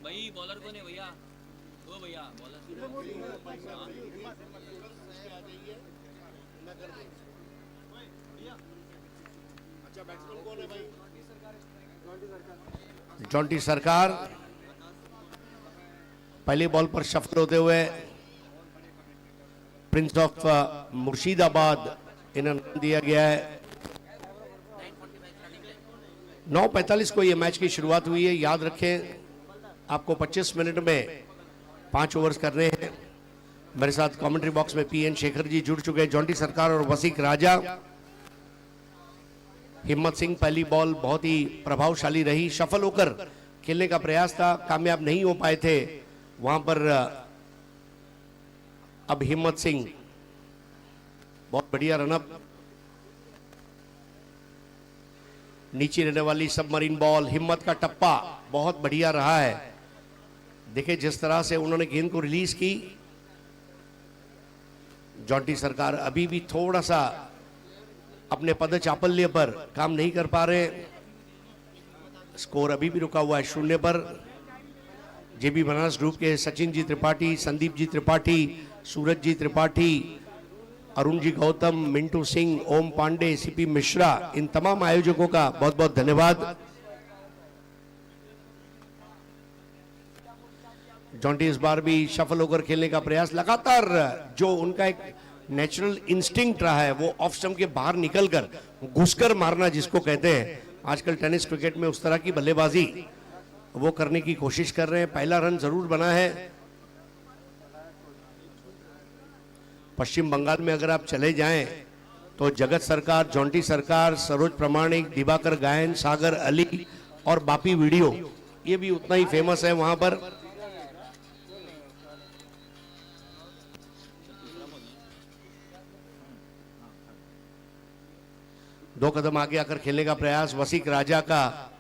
भाई बॉलर कौन है भैया? ओ भैया बॉलर। अच्छा बैट्समैन कौन है भाई? जॉन्टी सरकार पहली बॉल पर शफल होते हुए प्रिंस ऑफ मुर्शिदाबाद इन्हें नाम दिया गया है। 9:45 को यह मैच की शुरुआत हुई है। याद रखें आपको 25 मिनट में 5 ओवर्स करने हैं। मेरे साथ कमेंट्री बॉक्स में पीएन शेखर जी जुड़ चुके हैं। जॉन्टी सरकार और वसीक राजा। हिम्मत सिंह पहली बॉल बहुत ही प्रभावशाली रही, सफल होकर खेलने का प्रयास था, कामयाब नहीं हो पाए थे वहां पर। अब हिम्मत सिंह बहुत बढ़िया रनअप, नीचे रहने वाली सबमरीन बॉल, हिम्मत का टप्पा बहुत बढ़िया रहा है। देखिए जिस तरह से उन्होंने गेंद को रिलीज की। जॉन्टी सरकार अभी भी थोड़ा सा अपने पद चापल्य पर काम नहीं कर पा रहे। स्कोर अभी भी रुका हुआ है 0 पर। जेबी बनारस ग्रुप के सचिन जी त्रिपाठी, संदीप जी त्रिपाठी, सूरज जी त्रिपाठी, अरुण जी गौतम, मिंटू सिंह, ओम पांडे, सीपी मिश्रा, इन तमाम आयोजकों का बहुत बहुत धन्यवाद। जॉन्टी इस बार भी सफल होकर खेलने का प्रयास, लगातार जो उनका एक नेचुरल इंस्टिंक्ट रहा है वो ऑफ स्टंप के बाहर निकलकर घुसकर मारना जिसको कहते हैं, आजकल टेनिस क्रिकेट में उस तरह की बल्लेबाजी वो करने की कोशिश कर रहे हैं। पहला रन जरूर बना है। पश्चिम बंगाल में अगर आप चले जाएं तो जगत सरकार, जॉन्टी सरकार, सरोज प्रमाणिक, दिवाकर गायन, सागर अली और बापी वीडियो, ये भी उतना ही फेमस है वहां पर। दो कदम आगे आकर खेलने का प्रयास वसीक राजा का।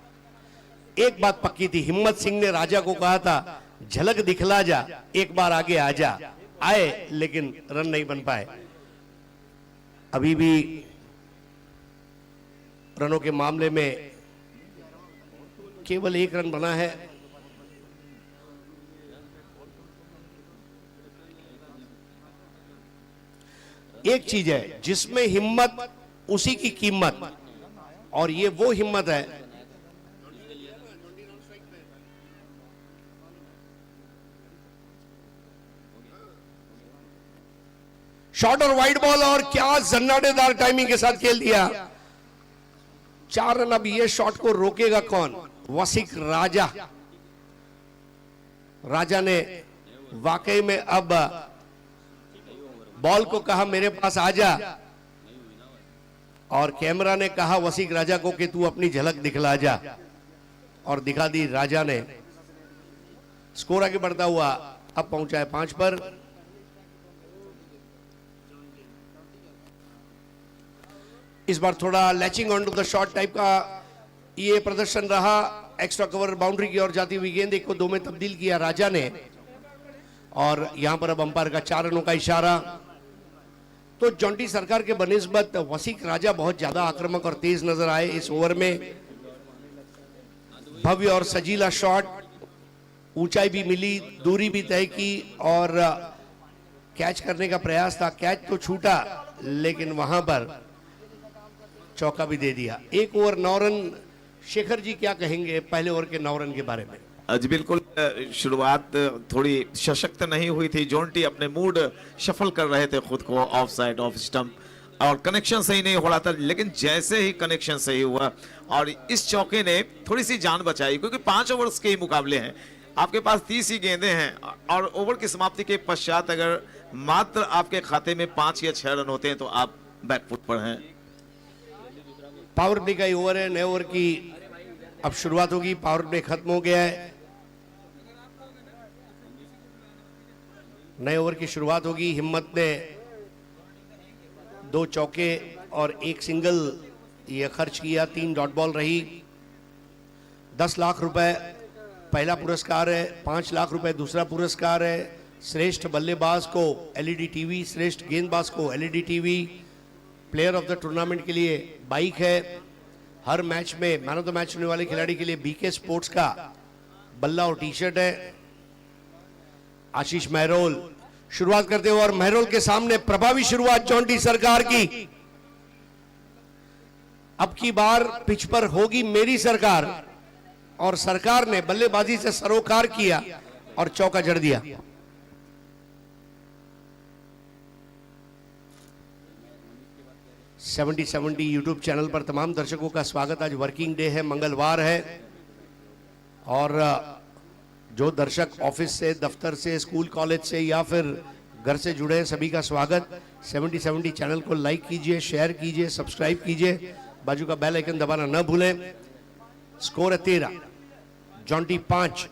एक बात पक्की थी, हिम्मत सिंह ने राजा को कहा था झलक दिखला जा, एक बार आगे आ जा। आए लेकिन रन नहीं बन पाए। अभी भी रनों के मामले में केवल 1 रन बना है। एक चीज है जिसमें हिम्मत उसी की कीमत, और ये वो हिम्मत है शॉर्ट और वाइड बॉल, और क्या जन्नाटेदार टाइमिंग के साथ खेल दिया। 4 रन। अब ये शॉट को रोकेगा कौन? वसीक राजा। राजा ने वाकई में अब बॉल को कहा मेरे पास आ जा, और कैमरा ने कहा वसीक राजा को कि तू अपनी झलक दिखला जा, और दिखा दी राजा ने। स्कोर आगे बढ़ता हुआ अब पहुंचा है 5 पर। इस बार थोड़ा latching on to the shot type का ये प्रदर्शन रहा। एक्स्ट्रा कवर बाउंड्री की ओर जाती हुई गेंद 1 को 2 में तब्दील किया राजा ने, और यहां पर अब अंपायर का 4 रनों का इशारा। तो जॉन्टी सरकार के बनिस्बत वसीक राजा बहुत ज्यादा आक्रामक और तेज नजर आए इस ओवर में। भव्य और सजीला शॉट, ऊंचाई भी मिली, दूरी भी तय की, और कैच करने का प्रयास था। कैच तो छूटा लेकिन वहां पर चौका भी दे दिया। 1 ओवर 9 रन। शेखर जी क्या कहेंगे पहले ओवर के 9 रन के बारे में? जी बिल्कुल, शुरुआत थोड़ी सशक्त नहीं हुई थी। जॉन्टी अपने मूड शफल कर रहे थे खुद को, ऑफ साइड, ऑफ स्टंप, और कनेक्शन सही नहीं हो रहा था। लेकिन जैसे ही कनेक्शन सही हुआ और इस चौके ने थोड़ी सी जान बचाई, क्योंकि 5 ओवर्स के ही मुकाबले हैं, आपके पास 30 ही गेंदें हैं, और ओवर की समाप्ति के पश्चात अगर मात्र आपके खाते में 5 या 6 रन होते हैं तो आप बैकफुट पर हैं। पावर प्ले का ही ओवर है। नए ओवर की अब शुरुआत होगी। पावर प्ले खत्म हो गया है, नए ओवर की शुरुआत होगी। हिम्मत ने 2 चौके और 1 सिंगल ये खर्च किया। 3 डॉट बॉल रही। 10 लाख रुपए पहला पुरस्कार है, 5 लाख रुपए दूसरा पुरस्कार है। श्रेष्ठ बल्लेबाज को एलईडी टीवी, श्रेष्ठ गेंदबाज को LED TV, player of the tournament के लिए बाइक है। हर मैच में मैन ऑफ द मैच होने वाले खिलाड़ी के लिए बीके स्पोर्ट्स का बल्ला और टी शर्ट है। आशीष महरोल शुरुआत करते हुए और महरोल के सामने प्रभावी शुरुआत जॉन्टी सरकार की। अब की बार पिच पर होगी मेरी सरकार, और सरकार ने बल्लेबाजी से सरोकार किया और चौका जड़ दिया। सेवेंटी 70 यूट्यूब चैनल पर तमाम दर्शकों का स्वागत। आज वर्किंग डे है, मंगलवार है, और जो दर्शक ऑफिस से, दफ्तर से, स्कूल कॉलेज से या फिर घर से जुड़े हैं सभी का स्वागत। 70 चैनल को लाइक कीजिए, शेयर कीजिए, सब्सक्राइब कीजिए, बाजू का बेल आइकन दबाना न भूलें। स्कोर है 13, जॉन्टी 5।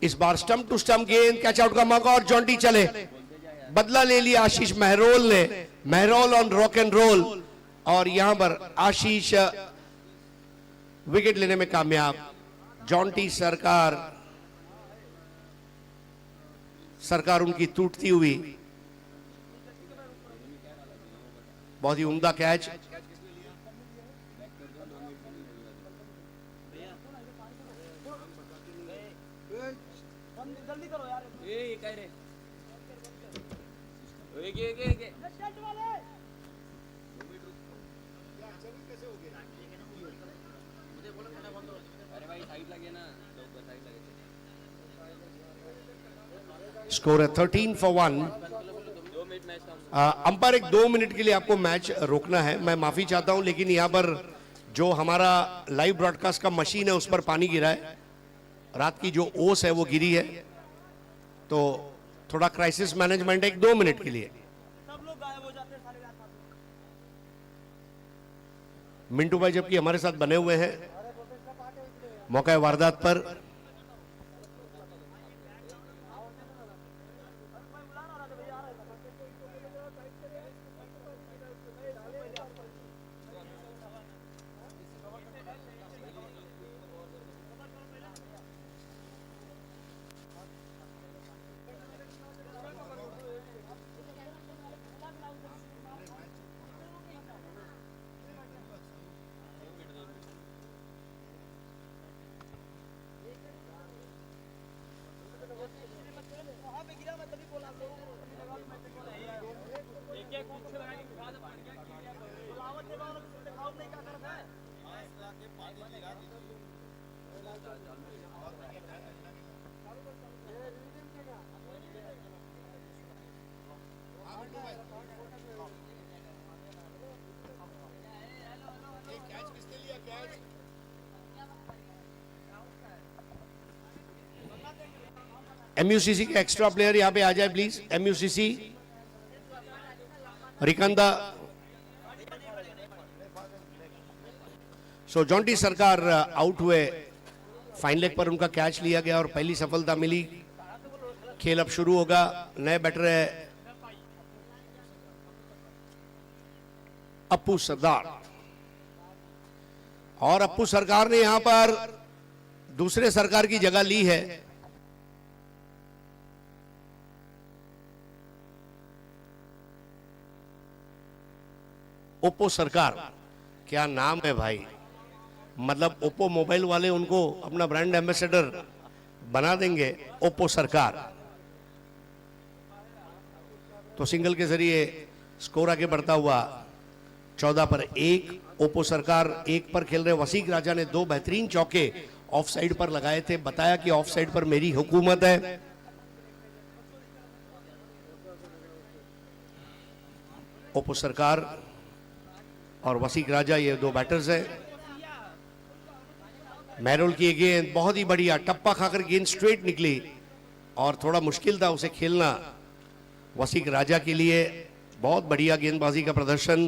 इस बार स्टंप टू स्टंप गेंद, कैच आउट का मौका और जॉन्टी चले। बदला ले लिया आशीष महरोल ने, महरोल ऑन रॉक एंड रोल, और यहां पर आशीष विकेट लेने में कामयाब। जॉन्टी सरकार उनकी टूटती हुई। बहुत ही उम्दा कैच। स्कोर है 13 for 1। अंपायर एक 2 मिनट के लिए आपको मैच रोकना है। मैं माफी चाहता हूं, लेकिन यहां पर जो हमारा लाइव ब्रॉडकास्ट का मशीन है उस पर पानी गिरा है। रात की जो ओस है वो गिरी है, तो थोड़ा क्राइसिस मैनेजमेंट है। एक 2 मिनट के लिए मिंटू भाई जबकि हमारे साथ बने हुए हैं मौका वारदात पर। एमयूसीसी के एक्स्ट्रा प्लेयर यहां पे आ जाए प्लीज। एमयूसीसी रिकंदा। सो जॉन्टी सरकार आउट हुए, फाइन लेग पर उनका कैच लिया गया और पहली सफलता मिली। खेल अब शुरू होगा। नए बैटर है अप्पू सरदार, और अप्पू सरकार ने यहां पर दूसरे सरकार की जगह ली है। ओप्पो सरकार, क्या नाम है भाई, मतलब ओप्पो मोबाइल वाले उनको अपना ब्रांड एम्बेसडर बना देंगे। ओप्पो सरकार। तो सिंगल के जरिए स्कोर आगे बढ़ता हुआ 14 पर 1। ओप्पो सरकार 1 पर खेल रहे। वसीक राजा ने 2 बेहतरीन चौके ऑफ साइड पर लगाए थे, बताया कि ऑफ साइड पर मेरी हुकूमत है। ओप्पो सरकार और वसीक राजा ये 2 बैटर्स हैं। महरोल की गेंद बहुत ही बढ़िया, टप्पा खाकर गेंद स्ट्रेट निकली और थोड़ा मुश्किल था उसे खेलना वसीक राजा के लिए। बहुत बढ़िया गेंदबाजी का प्रदर्शन।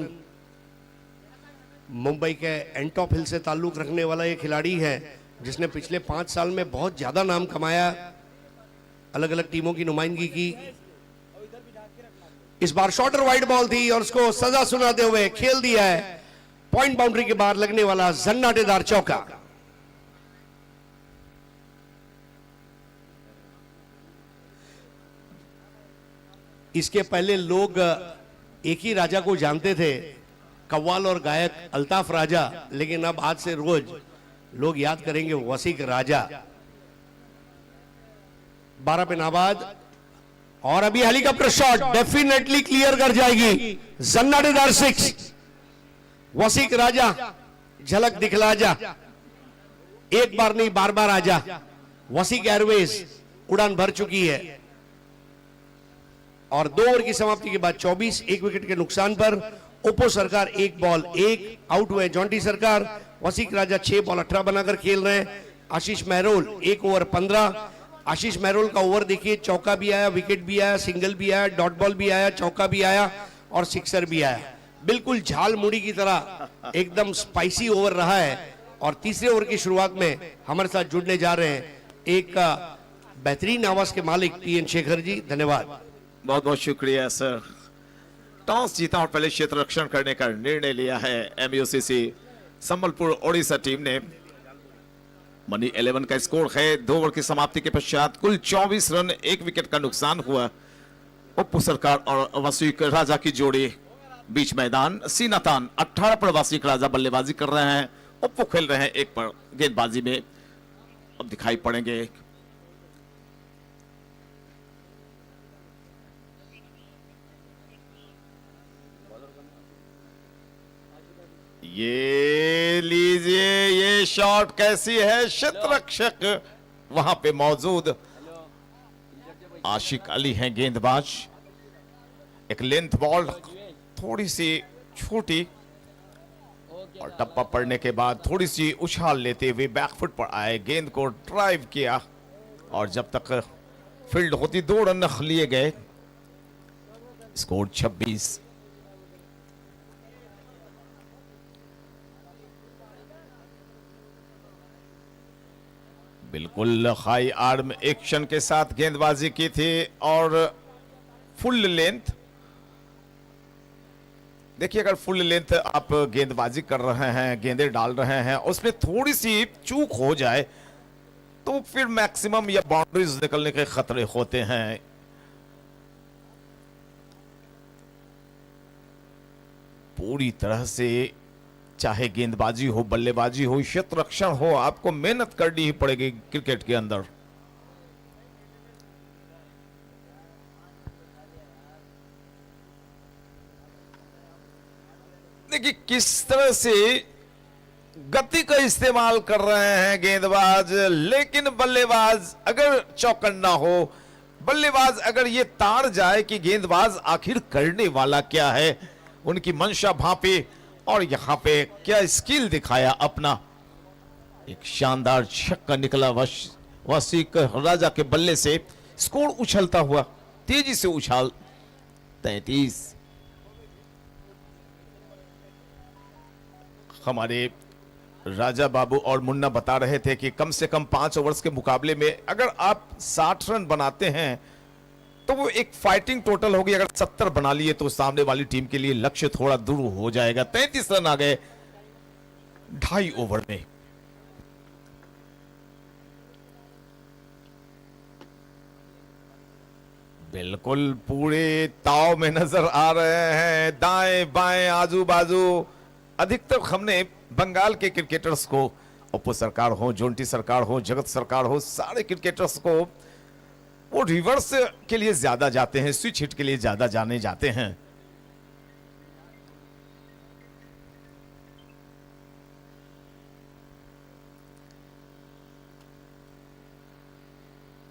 मुंबई के एंटॉप हिल से ताल्लुक रखने वाला ये खिलाड़ी है जिसने पिछले 5 साल में बहुत ज्यादा नाम कमाया, अलग अलग टीमों की नुमाइंदगी की। इस बार शॉर्टर वाइड बॉल थी और उसको सजा सुनाते हुए खेल दिया है। पॉइंट बाउंड्री के बाहर लगने वाला जन्नाटेदार चौका। इसके पहले लोग एक ही राजा को जानते थे, कव्वाल और गायक अल्ताफ राजा, लेकिन अब आज से रोज लोग याद करेंगे वसीक राजा, 12 पे नाबाद, और अभी हेलीकॉप्टर शॉट डेफिनेटली क्लियर कर जाएगी। जन्नाटेदार 6, वसीक राजा झलक दिखला जा, एक बार नहीं बार बार आजा। वसीक एयरवेज उड़ान भर चुकी है और 2 ओवर की समाप्ति के बाद 24, 1 विकेट के नुकसान पर ओप्पो सरकार 1 बॉल 1 आउट हुए। जॉन्टी सरकार, वसीक राजा 6 बॉल 18 बनाकर खेल रहे हैं। आशीष महरोल 1 ओवर 15। आशीष महरोल का ओवर देखिए, चौका भी आया, विकेट भी आया, सिंगल भी आया, डॉट बॉल भी आया, चौका भी आया और सिक्सर भी आया। बिल्कुल झाल मुड़ी की तरह एकदम स्पाइसी ओवर रहा है। और तीसरे ओवर की शुरुआत में हमारे साथ जुड़ने जा रहे हैं एक बेहतरीन आवाज के मालिक पीएन शेखर जी, धन्यवाद। बहुत बहुत शुक्रिया सर। टॉस जीता और पहले क्षेत्र रक्षण करने का निर्णय लिया है एमयूसीसी संबलपुर ओडिशा टीम ने। मनी 11 का स्कोर है। 2 ओवर की समाप्ति के पश्चात कुल 24 रन, 1 विकेट का नुकसान हुआ। ओप्पो सरकार और वसीक राजा की जोड़ी बीच मैदान, सीना तान 18 पर वसीक राजा बल्लेबाजी कर रहे हैं, ओप्पो खेल रहे हैं 1 पर गेंदबाजी में। अब दिखाई पड़ेंगे ये लीजिए, ये शॉट कैसी है। क्षेत्ररक्षक वहां पे मौजूद आशिक अली हैं गेंदबाज। एक लेंथ बॉल थोड़ी सी छोटी और टप्पा पड़ने के बाद थोड़ी सी उछाल लेते हुए बैकफुट पर आए, गेंद को ड्राइव किया और जब तक फील्ड होती 2 रन लिए गए। स्कोर 26। बिल्कुल हाई आर्म एक्शन के साथ गेंदबाजी की थी और फुल लेंथ। देखिए, अगर फुल लेंथ आप गेंदबाजी कर रहे हैं, गेंदें डाल रहे हैं, उसमें थोड़ी सी चूक हो जाए तो फिर मैक्सिमम या बाउंड्रीज निकलने के खतरे होते हैं। पूरी तरह से चाहे गेंदबाजी हो, बल्लेबाजी हो, क्षेत्र रक्षण हो, आपको मेहनत करनी ही पड़ेगी क्रिकेट के अंदर। देखिए किस तरह से गति का इस्तेमाल कर रहे हैं गेंदबाज, लेकिन बल्लेबाज अगर चौकन्ना हो, बल्लेबाज अगर ये ताड़ जाए कि गेंदबाज आखिर करने वाला क्या है, उनकी मंशा भांपे और यहां पे क्या स्किल दिखाया अपना। एक शानदार छक्का निकला वसीक राजा के बल्ले से। स्कोर उछलता हुआ, तेजी से उछाल 33। हमारे राजा बाबू और मुन्ना बता रहे थे कि कम से कम 5 ओवर्स के मुकाबले में अगर आप 60 रन बनाते हैं तो वो एक फाइटिंग टोटल होगी। अगर 70 बना लिए तो सामने वाली टीम के लिए लक्ष्य थोड़ा दूर हो जाएगा। 33 रन आ गए 2.5 ओवर में। बिल्कुल पूरे ताव में नजर आ रहे हैं, दाएं बाएं आजू बाजू। अधिकतर हमने बंगाल के क्रिकेटर्स को, ओप्पो सरकार हो, जोंटी सरकार हो, जगत सरकार हो, सारे क्रिकेटर्स को वो रिवर्स के लिए ज्यादा जाते हैं, स्विच हिट के लिए ज्यादा जाने जाते हैं।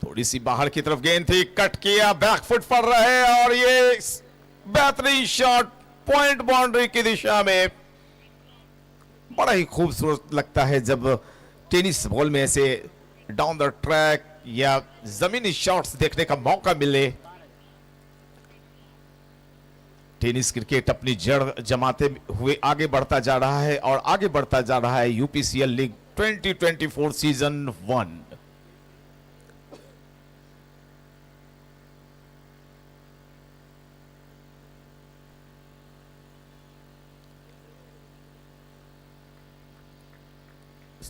थोड़ी सी बाहर की तरफ गेंद थी, कट किया, बैकफुट पर रहे और ये बेहतरीन शॉट पॉइंट बाउंड्री की दिशा में। बड़ा ही खूबसूरत लगता है जब टेनिस बॉल में ऐसे डाउन द ट्रैक या जमीनी शॉट्स देखने का मौका मिले। टेनिस क्रिकेट अपनी जड़ जमाते हुए आगे बढ़ता जा रहा है और आगे बढ़ता जा रहा है यूपीसीएल लीग 2024 सीजन 1।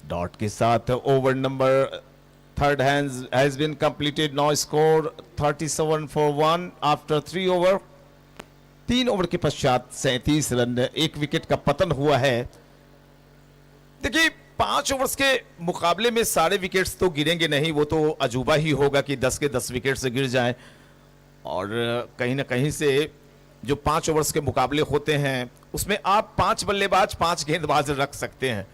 डॉट के साथ over number third has been completed. Now score 37 for 1 after 3 over. 3 over के पश्चात 37 रन, 1 विकेट का पतन हुआ है। देखिए 5 ओवर्स के मुकाबले में सारे विकेट्स तो गिरेंगे नहीं, वो तो अजूबा ही होगा कि 10 के 10 विकेट से गिर जाएं। और कहीं ना कहीं से जो 5 ओवर्स के मुकाबले होते हैं उसमें आप 5 बल्लेबाज 5 गेंदबाज रख सकते हैं,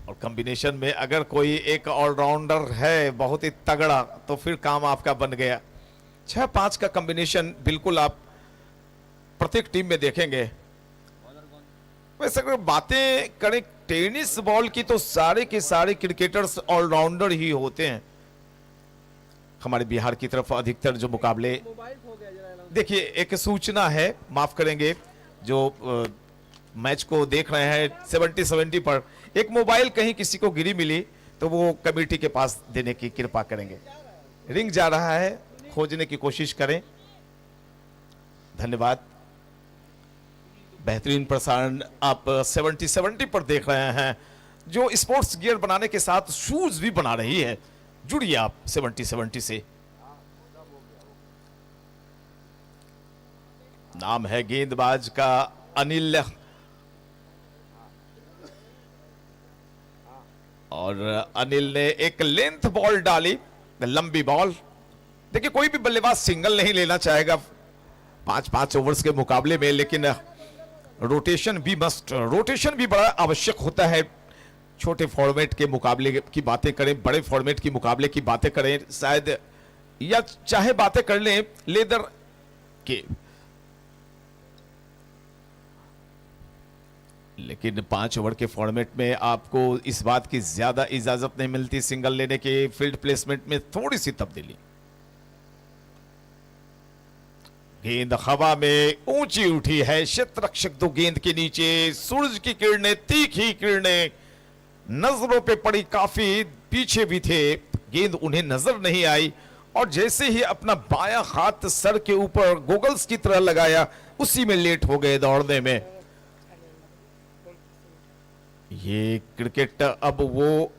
और कॉम्बिनेशन में अगर कोई एक ऑलराउंडर है बहुत ही तगड़ा तो फिर काम आपका बन गया। 6-5 का कॉम्बिनेशन बिल्कुल आप प्रत्येक टीम में देखेंगे। वैसे अगर बातें करें टेनिस बॉल की तो सारे के सारे क्रिकेटर्स ऑलराउंडर ही होते हैं। हमारे बिहार की तरफ अधिकतर जो मुकाबले, देखिए एक सूचना है, माफ करेंगे जो मैच को देख रहे हैं 70-70 पर, एक मोबाइल कहीं किसी को गिरी मिली तो वो कमेटी के पास देने की कृपा करेंगे। रिंग जा रहा है, खोजने की कोशिश करें। धन्यवाद। बेहतरीन प्रसारण आप 70-70 पर देख रहे हैं, जो स्पोर्ट्स गियर बनाने के साथ शूज भी बना रही है। जुड़िए आप 70-70 से। नाम है गेंदबाज का अनिल, और अनिल ने एक लेंथ बॉल डाली, लंबी बॉल। देखिए कोई भी बल्लेबाज सिंगल नहीं लेना चाहेगा 5-5 ओवर्स के मुकाबले में, लेकिन रोटेशन भी मस्ट, रोटेशन भी बड़ा आवश्यक होता है। छोटे फॉर्मेट के मुकाबले की बातें करें, बड़े फॉर्मेट की मुकाबले की बातें करें शायद, या चाहे बातें कर लें लेदर के, लेकिन 5 ओवर के फॉर्मेट में आपको इस बात की ज्यादा इजाजत नहीं मिलती सिंगल लेने के। फील्ड प्लेसमेंट में थोड़ी सी तब्दीली। गेंद हवा में ऊंची उठी है, क्षेत्ररक्षक दो गेंद के नीचे, सूरज की किरणें, तीखी किरणें नजरों पे पड़ी, काफी पीछे भी थे, गेंद उन्हें नजर नहीं आई, और जैसे ही अपना बायां हाथ सर के ऊपर गोगल्स की तरह लगाया उसी में लेट हो गए दौड़ने में। ये क्रिकेट अब वो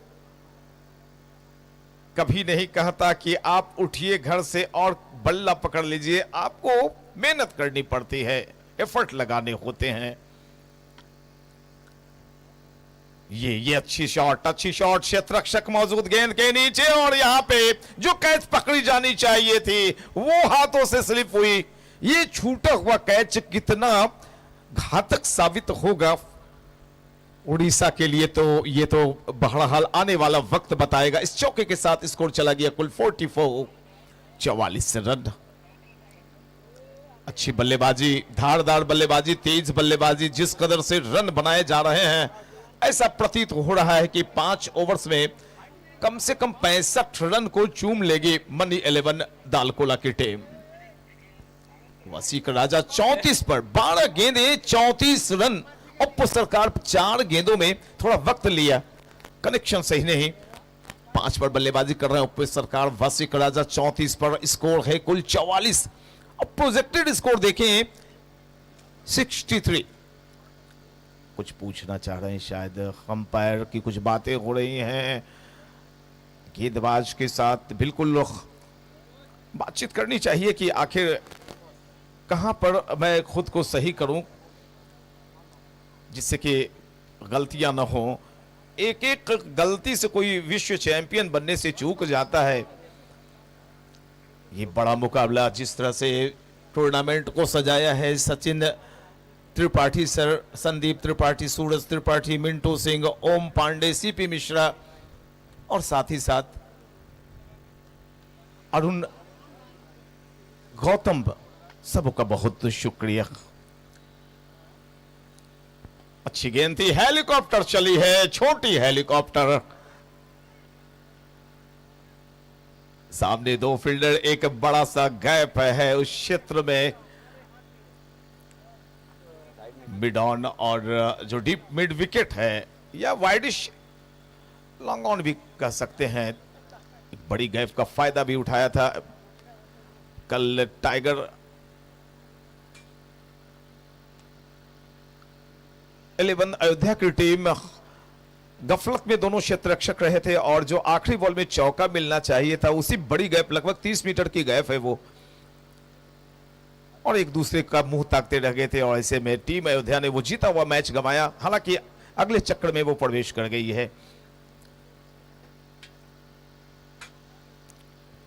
कभी नहीं कहता कि आप उठिए घर से और बल्ला पकड़ लीजिए, आपको मेहनत करनी पड़ती है, एफर्ट लगाने होते हैं। ये अच्छी शॉट, क्षेत्ररक्षक मौजूद गेंद के नीचे, और यहां पे जो कैच पकड़ी जानी चाहिए थी वो हाथों से स्लिप हुई। ये छूटा हुआ कैच कितना घातक साबित होगा उड़ीसा के लिए, तो ये तो बहरहाल आने वाला वक्त बताएगा। इस चौके के साथ स्कोर चला गया कुल 44 रन। अच्छी बल्लेबाजी, धारदार बल्लेबाजी, तेज बल्लेबाजी, जिस कदर से रन बनाए जा रहे हैं, ऐसा प्रतीत हो रहा है कि 5 ओवर्स में कम से कम 65 रन को चूम लेगी मनी 11 दालकोला की टीम। वसीक राजा 34 पर 12 गेंदें 34 रन। उप सरकार 4 गेंदों में थोड़ा वक्त लिया, कनेक्शन सही नहीं। 5 पर बल्लेबाजी कर रहे हैं उप सरकार। वसीक राजा 34 पर, स्कोर है कुल 44। अब प्रोजेक्टेड स्कोर देखें 63। कुछ पूछना चाह रहे हैं शायद, अंपायर की कुछ बातें हो रही हैं, गेंदबाज के साथ बिल्कुल बातचीत करनी चाहिए कि आखिर कहां पर मैं खुद को सही करूं जिससे कि गलतियां ना हो। एक एक गलती से कोई विश्व चैंपियन बनने से चूक जाता है। ये बड़ा मुकाबला जिस तरह से टूर्नामेंट को सजाया है, सचिन त्रिपाठी सर, संदीप त्रिपाठी, सूरज त्रिपाठी, मिंटू सिंह, ओम पांडे, सीपी मिश्रा, और साथ ही साथ अरुण, गौतम, सबका बहुत शुक्रिया। अच्छी गेंद थी, हेलीकॉप्टर चली है, छोटी हेलीकॉप्टर। सामने 2 फील्डर, एक बड़ा सा गैप है उस क्षेत्र में, मिड ऑन और जो डीप मिड विकेट है या वाइडिश लॉन्ग ऑन भी कह सकते हैं। एक बड़ी गैप का फायदा भी उठाया था कल टाइगर 11 अयोध्या की टीम। गफलत में दोनों क्षेत्ररक्षक रहे थे, और जो आखिरी बॉल में चौका मिलना चाहिए था उसी बड़ी गैप, लगभग 30 मीटर की गैप है वो। और एक दूसरे का मुंह ताकते रह गए थे और ऐसे में टीम अयोध्या ने वो जीता हुआ मैच गंवाया। हालांकि अगले चक्र में वो प्रवेश कर गई है।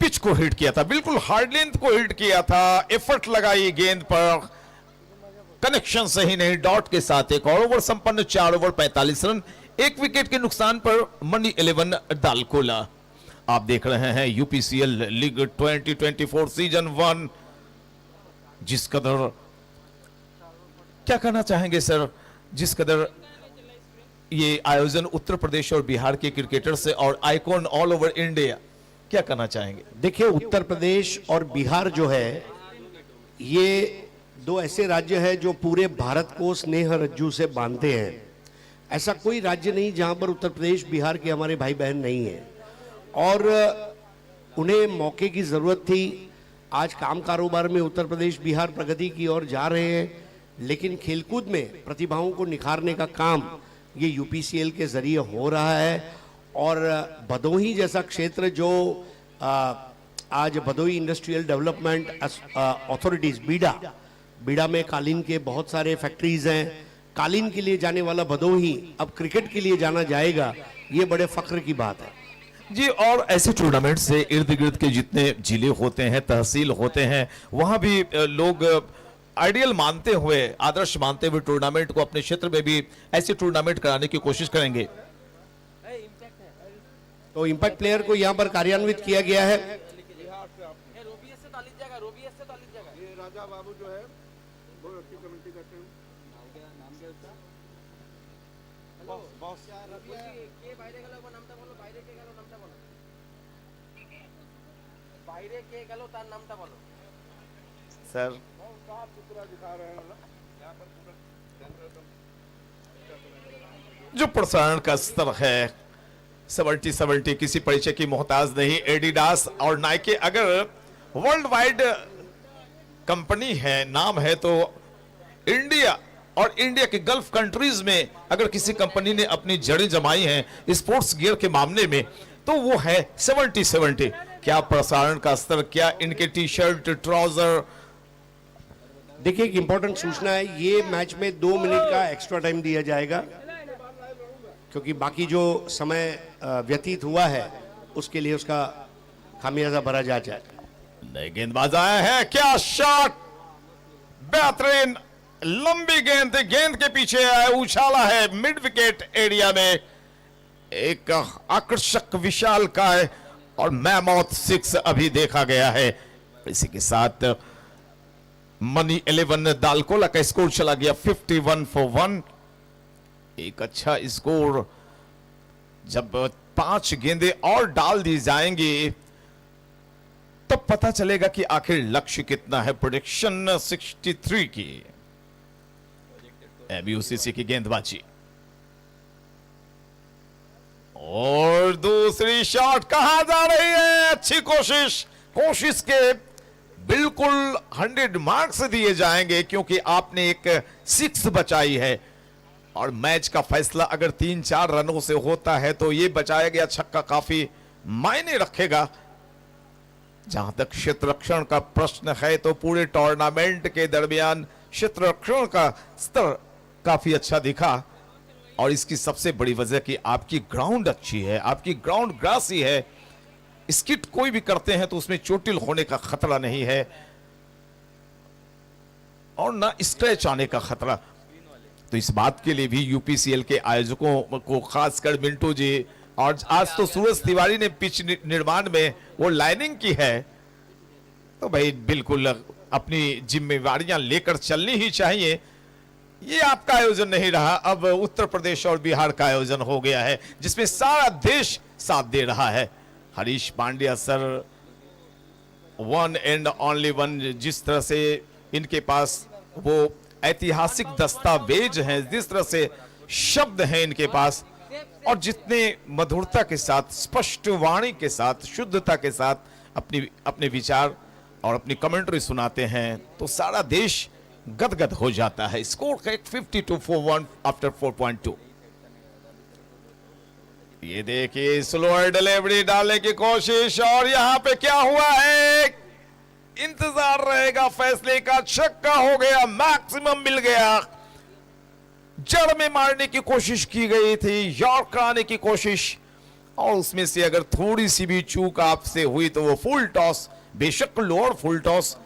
पिच को हिट किया था, बिल्कुल हार्ड लेंथ को हिट किया था, एफर्ट लगाई गेंद पर, कनेक्शन सही नहीं, डॉट के साथ एक और ओवर संपन्न, 4 ओवर 45 रन, 1 विकेट के नुकसान पर मनी 11 दालकोला। आप देख रहे हैं यूपीसीएल लीग 2024 सीजन 1। जिस कदर क्या कहना चाहेंगे सर, जिस कदर ये आयोजन उत्तर प्रदेश और बिहार के क्रिकेटर से और आइकॉन ऑल ओवर इंडिया, क्या कहना चाहेंगे? देखिए, उत्तर प्रदेश और बिहार जो है, ये दो ऐसे राज्य हैं जो पूरे भारत को स्नेह रज्जू से बांधते हैं। ऐसा कोई राज्य नहीं जहां पर उत्तर प्रदेश बिहार के हमारे भाई बहन नहीं है, और उन्हें मौके की जरूरत थी। आज काम कारोबार में उत्तर प्रदेश बिहार प्रगति की ओर जा रहे हैं, लेकिन खेलकूद में प्रतिभाओं को निखारने का काम ये यूपीसीएल के जरिए हो रहा है। और भदोही जैसा क्षेत्र जो आज भदोही इंडस्ट्रियल डेवलपमेंट अथॉरिटीज बीडा में कालीन के बहुत सारे फैक्ट्रीज हैं। कालीन के लिए जाने वाला भदोही अब क्रिकेट के लिए जाना जाएगा, ये बड़े फख्र की बात है जी। और ऐसे टूर्नामेंट से इर्द गिर्द के जितने जिले होते हैं, तहसील होते हैं, वहां भी लोग आइडियल मानते हुए, आदर्श मानते हुए टूर्नामेंट को अपने क्षेत्र में भी ऐसे टूर्नामेंट कराने की कोशिश करेंगे। तो इम्पैक्ट प्लेयर को यहाँ पर कार्यान्वित किया गया है। ये राजा बाबू जो है वो अच्छी कमेंट्री करते हैं। सर साफ सुथरा दिखा रहे हैं ना यहाँ पर पूरा जो प्रसारण का स्तर है 70 किसी परिचय की मोहताज नहीं। एडिडास और नाइके अगर वर्ल्ड वाइड कंपनी है, नाम है, तो इंडिया और इंडिया के गल्फ कंट्रीज में अगर किसी कंपनी ने अपनी जड़ें जमाई हैं स्पोर्ट्स गियर के मामले में, तो वो है 70। क्या प्रसारण का स्तर, क्या इनके टी शर्ट, ट्राउजर। देखिए, एक इंपॉर्टेंट सूचना है, ये मैच में 2 मिनट का एक्स्ट्रा टाइम दिया जाएगा, क्योंकि बाकी जो समय व्यतीत हुआ है उसके लिए उसका खामियाजा भरा जा जाए। नए गेंदबाज आया है, क्या शॉट, बेहतरीन लंबी गेंद, गेंद के पीछे है, उछाला है मिड विकेट एरिया में, एक आकर्षक विशाल काय और मैमौथ 6 अभी देखा गया है। इसी के साथ मनी 11 दालकोला का स्कोर चला गया 51 for 1। एक अच्छा स्कोर। जब 5 गेंदें और डाल दी जाएंगी तब पता चलेगा कि आखिर लक्ष्य कितना है। प्रेडिक्शन 63 की एमयूसीसी की गेंदबाजी, और दूसरी शॉट कहां जा रही है, अच्छी कोशिश के बिल्कुल 100 मार्क्स दिए जाएंगे, क्योंकि आपने एक 6 बचाई है। और मैच का फैसला अगर 3-4 रनों से होता है तो ये बचाया गया छक्का काफी मायने रखेगा। जहां तक क्षेत्र रक्षण का प्रश्न है तो पूरे टूर्नामेंट के दरमियान क्षेत्र रक्षण का स्तर काफी अच्छा दिखा, और इसकी सबसे बड़ी वजह कि आपकी ग्राउंड अच्छी है, आपकी ग्राउंड ग्रासी है। स्किट कोई भी करते हैं तो उसमें चोटिल होने का खतरा नहीं है और ना स्क्रैच आने का खतरा। तो इस बात के लिए भी यूपीसीएल के आयोजकों को, खासकर मिंटू जी, और आज तो सूरज तिवारी ने पिच निर्माण में वो लाइनिंग की है, तो भाई बिल्कुल अपनी जिम्मेवारियां लेकर चलनी ही चाहिए। ये आपका आयोजन नहीं रहा, अब उत्तर प्रदेश और बिहार का आयोजन हो गया है जिसमें सारा देश साथ दे रहा है। Harish Pandya sir, one and only one, जिस तरह से इनके पास वो ऐतिहासिक दस्तावेज हैं, जिस तरह से शब्द हैं इनके पास, और जितने मधुरता के साथ, स्पष्ट वाणी के साथ, शुद्धता के साथ अपने विचार और अपनी कमेंट्री सुनाते हैं, तो सारा देश गदगद हो जाता है। स्कोर का 52 for 1 आफ्टर 4.2। ये देखिए स्लोअर डिलीवरी डालने की कोशिश, और यहां पे क्या हुआ है, इंतजार रहेगा फैसले का। छक्का हो गया, मैक्सिमम मिल गया। जड़ में मारने की कोशिश की गई थी, यॉर्क कराने की कोशिश, और उसमें से अगर थोड़ी सी भी चूक आपसे हुई तो वो फुल टॉस, बेशक लोअर फुल टॉस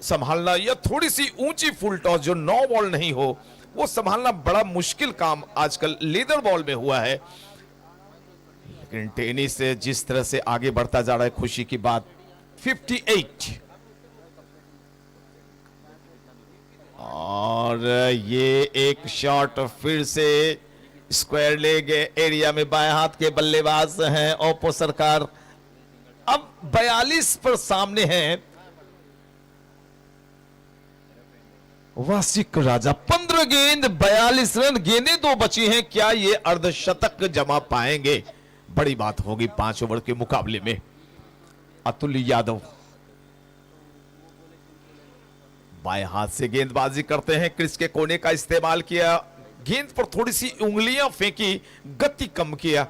संभालना या थोड़ी सी ऊंची फुल टॉस जो 9 बॉल नहीं हो वो संभालना बड़ा मुश्किल काम आजकल लेदर बॉल में हुआ है। लेकिन टेनिस से जिस तरह से आगे बढ़ता जा रहा है, खुशी की बात। 58 और ये एक शॉट फिर से स्क्वायर लेग एरिया में बाएं हाथ के बल्लेबाज हैं ओप्पो सरकार। अब 42 पर सामने हैं वासिक राजा। 15 गेंद 42 रन, गेंदें 2 बची हैं। क्या ये अर्धशतक जमा पाएंगे? बड़ी बात होगी 5 ओवर के मुकाबले में। अतुल यादव बाएं हाथ से गेंदबाजी करते हैं, क्रिस के कोने का इस्तेमाल किया, गेंद पर थोड़ी सी उंगलियां फेंकी, गति कम किया।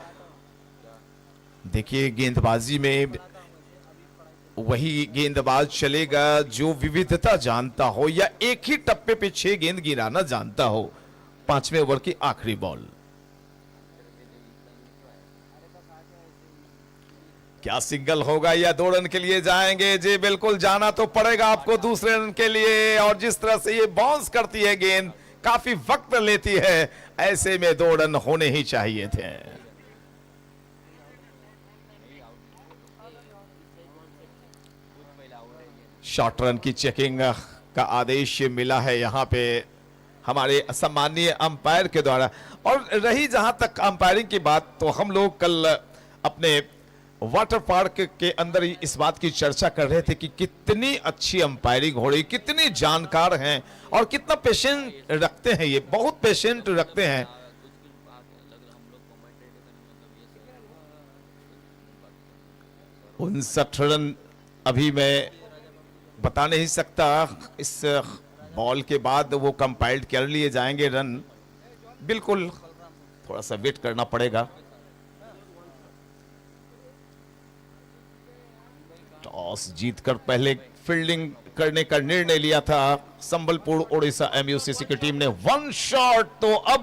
देखिए गेंदबाजी में वही गेंदबाज चलेगा जो विविधता जानता हो या एक ही टप्पे पे 6 गेंद गिराना जानता हो। 5वें ओवर की आखिरी बॉल। क्या सिंगल होगा या 2 रन के लिए जाएंगे? जी बिल्कुल, जाना तो पड़ेगा आपको दूसरे रन के लिए। और जिस तरह से ये बाउंस करती है गेंद, काफी वक्त लेती है, ऐसे में 2 रन होने ही चाहिए थे। शॉर्ट रन की चेकिंग का आदेश मिला है यहां पे हमारे सम्मानीय अंपायर के द्वारा। और रही जहां तक अंपायरिंग की बात, तो हम लोग कल अपने वाटर पार्क के अंदर ही इस बात की चर्चा कर रहे थे कि कितनी अच्छी अंपायरिंग हो रही, कितनी जानकार हैं और कितना पेशेंट रखते हैं। ये बहुत पेशेंट रखते हैं। 59 रन अभी मैं बता नहीं सकता, इस बॉल के बाद वो कंपाइल्ड कर लिए जाएंगे रन। बिल्कुल थोड़ा सा वेट करना पड़ेगा। टॉस जीतकर पहले फील्डिंग करने का निर्णय लिया था संबलपुर ओडिशा एमयूसीसी की टीम ने। 1 शॉट, तो अब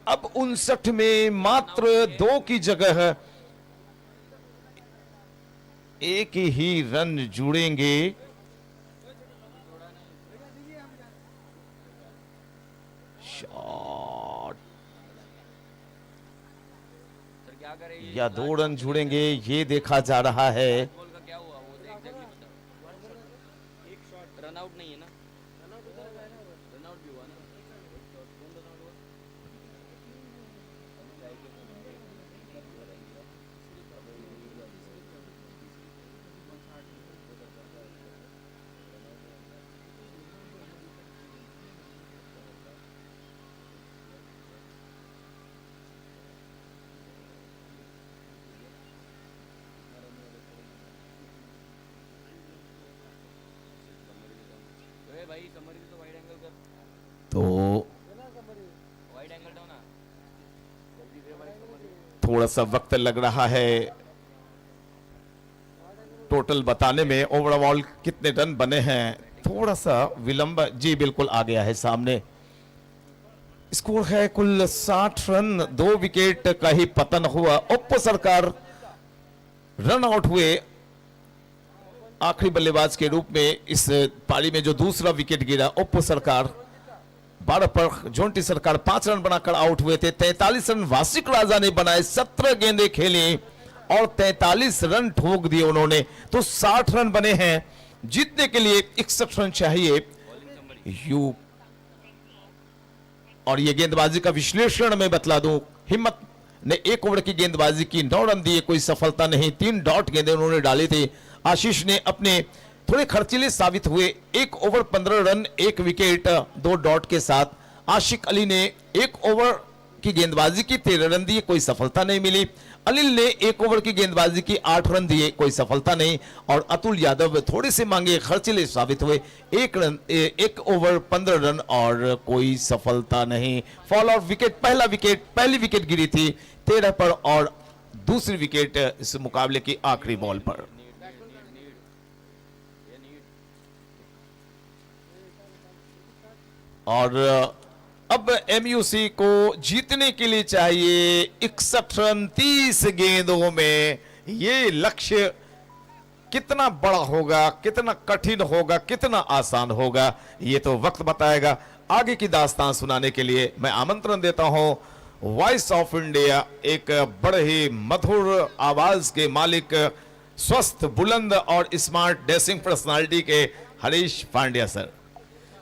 59 में मात्र 2 की जगह 1 ही रन जुड़ेंगे। शॉट या 2 रन जुड़ेंगे ये देखा जा रहा है। बॉल का क्या हुआ वो एग्जैक्टली बता। एक शॉट रन आउट नहीं है ना? रन आउट भी हुआ ना? भाई समरी तो वाइड एंगल कर, तो वाइड एंगल दो ना। थोड़ा सा वक्त लग रहा है टोटल बताने में। ओवरऑल कितने रन बने हैं थोड़ा सा विलंब। जी बिल्कुल आ गया है सामने। स्कोर है कुल 60 रन, 2 विकेट का ही पतन हुआ। ओप्पो सरकार रन आउट हुए आखिरी बल्लेबाज के रूप में। इस पारी में जो दूसरा विकेट गिरा ओप्पो सरकार 12 पर जोंटी सरकार 5 रन बनाकर आउट हुए थे। 43 रन वासिक राजा ने बनाए, 17 गेंदें खेली और 43 रन ठोक दिए उन्होंने। तो 60 रन बने हैं। जीतने के लिए 61 रन चाहिए। यू और ये गेंदबाजी का विश्लेषण मैं बतला दूं, हिम्मत ने 1 ओवर की गेंदबाजी की, 9 रन दिए, कोई सफलता नहीं। 3 डॉट गेंदें उन्होंने डाली थी। आशीष ने अपने थोड़े खर्चीले साबित हुए, 1 ओवर 15 रन 1 विकेट 2 डॉट के साथ। आशिक अली ने 1 ओवर की गेंदबाजी की, 13 रन दिए, कोई सफलता नहीं मिली। अनिल ने 1 ओवर की गेंदबाजी की, 8 रन दिए, कोई सफलता नहीं। और अतुल यादव थोड़े से मांगे, खर्चीले साबित हुए, 1 ओवर 15 रन और कोई सफलता नहीं। फॉल ऑफ विकेट, पहली विकेट गिरी थी 13 पर और दूसरी विकेट इस मुकाबले की आखिरी बॉल पर। और अब एमयूसी को जीतने के लिए चाहिए 61 रन 30 गेंदों में। ये लक्ष्य कितना बड़ा होगा, कितना कठिन होगा, कितना आसान होगा, ये तो वक्त बताएगा। आगे की दास्तान सुनाने के लिए मैं आमंत्रण देता हूं वॉइस ऑफ इंडिया, एक बड़े ही मधुर आवाज के मालिक, स्वस्थ, बुलंद और स्मार्ट ड्रेसिंग पर्सनालिटी के हरीश पांड्या सर।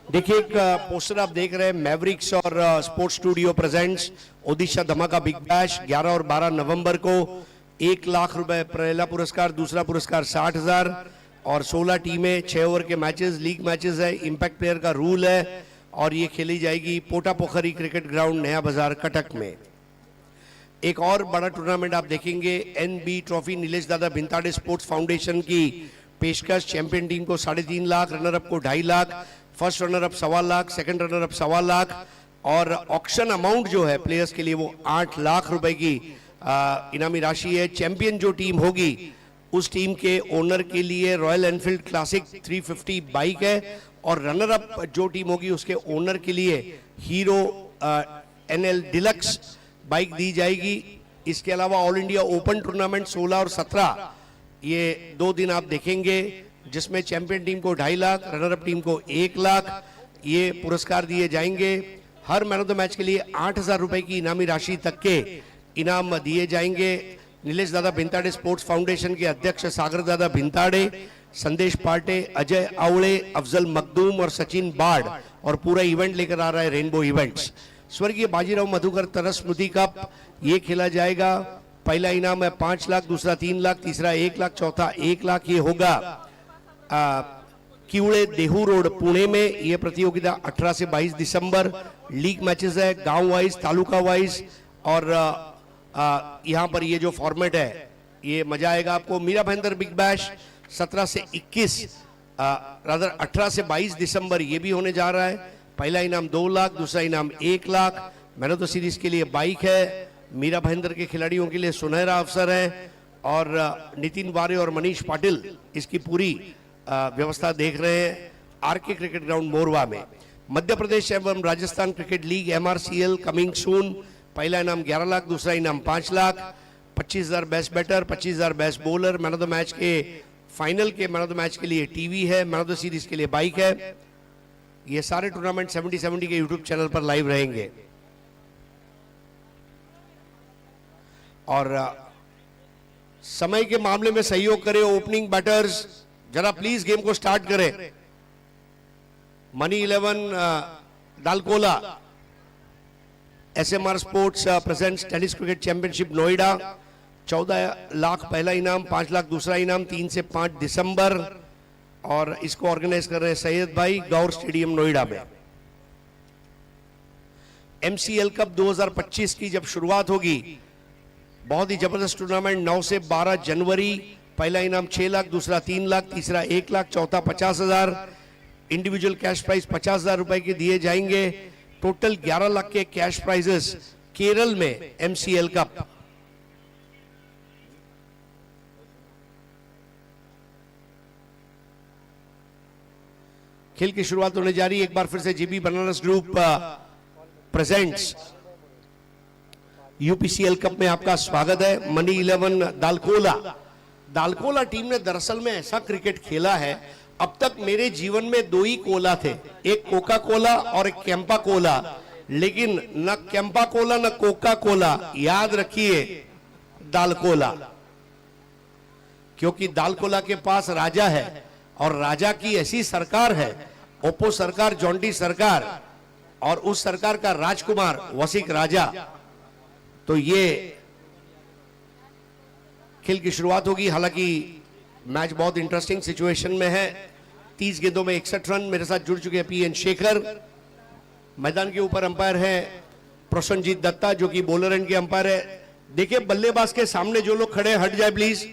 देखिए, एक पोस्टर आप देख रहे हैं, मैवरिक्स और स्पोर्ट्स स्टूडियो प्रेजेंट्स ओडिशा धमाका बिग बैश 11 और 12 नवंबर को। 1 लाख रुपए पहला पुरस्कार, दूसरा पुरस्कार 60,000 और 16 टीमें, 6 ओवर के मैचेस, लीग मैचेस है, इंपैक्ट प्लेयर का रूल है और ये खेली जाएगी पोटा पोखरी क्रिकेट ग्राउंड, नया बाजार, कटक में। एक और बड़ा टूर्नामेंट आप देखेंगे, एनबी ट्रॉफी, नीलेश दादा भिंताड़े स्पोर्ट्स फाउंडेशन की पेशकश। चैंपियन टीम को 3.5 लाख, रनर अप को 2.5 lakh, first runner up 1.25 lakh, second runner up 1.25 lakh और ऑक्शन अमाउंट जो है प्लेयर्स के लिए वो 8 लाख रुपए की इनामी राशि है। चैंपियन जो टीम होगी उस टीम के ओनर के लिए रॉयल एनफील्ड क्लासिक 350 बाइक है और रनर अप जो टीम होगी उसके ओनर के लिए हीरो एनएल डिलक्स बाइक दी जाएगी। इसके अलावा ऑल इंडिया ओपन टूर्नामेंट 16 और 17 ये 2 दिन आप देखेंगे, जिसमें चैंपियन टीम को 2.5 लाख, रनर अप टीम को 1 लाख ये पुरस्कार दिए जाएंगे। Her man of the match के लिए 8,000 रुपए की इनामी राशि तक के इनाम दिए जाएंगे। नीलेश दादा भिंताड़े स्पोर्ट्स फाउंडेशन के अध्यक्ष सागर दादा भिंताड़े, संदेश पाटे, अजय आवड़े, अफजल मखदूम और सचिन बाड़ और पूरा इवेंट लेकर आ रहा है रेनबो इवेंट्स। स्वर्गीय बाजीराव मधुकर तरस स्मृति कप ये खेला जाएगा। पहला इनाम है 5 लाख, दूसरा 3 लाख, तीसरा 1 लाख, चौथा 1 लाख। ये होगा किवड़े देहू रोड पुणे में। ये प्रतियोगिता 18 से 22 दिसंबर। लीग मैचेस है गांव वाइज, तालुका वाइज और यहाँ पर ये जो फॉर्मेट है ये मजा आएगा आपको। मीरा भाईंदर बिग बैश 17 से 21 रादर 18 से 22 दिसंबर ये भी होने जा रहा है। पहला इनाम 2 लाख, दूसरा इनाम 1 lakh. Man of the series के लिए बाइक है। मीरा भाईंदर के खिलाड़ियों के लिए सुनहरा अवसर है और नितिन वारे और मनीष पाटिल इसकी पूरी व्यवस्था देख रहे हैं आरके क्रिकेट ग्राउंड मोरवा में। मध्य प्रदेश एवं Rajasthan cricket league MRCL coming soon. पहला इनाम 11 लाख, दूसरा इनाम 5 lakh, 25,000 best batter, 25,000 best bowler. Man of the match के फाइनल के मैन ऑफ द मैच के लिए टीवी है, मैन ऑफ द सीरीज के लिए बाइक है। ये सारे टूर्नामेंट 70 के यूट्यूब चैनल पर लाइव रहेंगे। और समय के मामले में सहयोग करें ओपनिंग बैटर्स, जरा प्लीज गेम को स्टार्ट करें। Money 11 Dalkola, SMR sports presents tennis cricket championship Noida. 14 lakh पहला इनाम, 5 लाख दूसरा इनाम, 3 से 5 दिसंबर और इसको ऑर्गेनाइज कर रहे हैं सैयद भाई, गौर स्टेडियम नोएडा में। MCL कप 2025 की जब शुरुआत होगी, बहुत ही जबरदस्त टूर्नामेंट 9 से 12 जनवरी। पहला इनाम 6 लाख, दूसरा 3 लाख, तीसरा 1 लाख, चौथा 50,000। इंडिविजुअल कैश प्राइज 50,000 रुपए के दिए जाएंगे। टोटल 11 लाख के कैश प्राइजेस केरल में MCL कप। खेल की शुरुआत होने जा रही है। एक बार फिर से GB Banaras group presents UPCL cup में आपका स्वागत है। मनी 11 दालकोला। दालकोला टीम ने दरअसल में ऐसा क्रिकेट खेला है, अब तक मेरे जीवन में 2 ही कोला थे, एक कोका कोला और एक कैंपा कोला, लेकिन न कैंपा कोला न कोका कोला, याद रखिए दालकोला, क्योंकि दालकोला के पास राजा है और राजा की ऐसी सरकार है, ओप्पो सरकार, जॉन्टी सरकार और उस सरकार का राजकुमार वसिक राजा। तो ये खेल की शुरुआत होगी। हालांकि मैच बहुत इंटरेस्टिंग सिचुएशन में है। 30 गेंदों में 61 रन। मेरे साथ जुड़ चुके हैं PN शेखर। मैदान के ऊपर अंपायर है प्रसन्नजीत दत्ता जो कि बॉलर एंड के अंपायर है। देखिए बल्लेबाज के सामने जो लोग खड़े हट जाए प्लीज।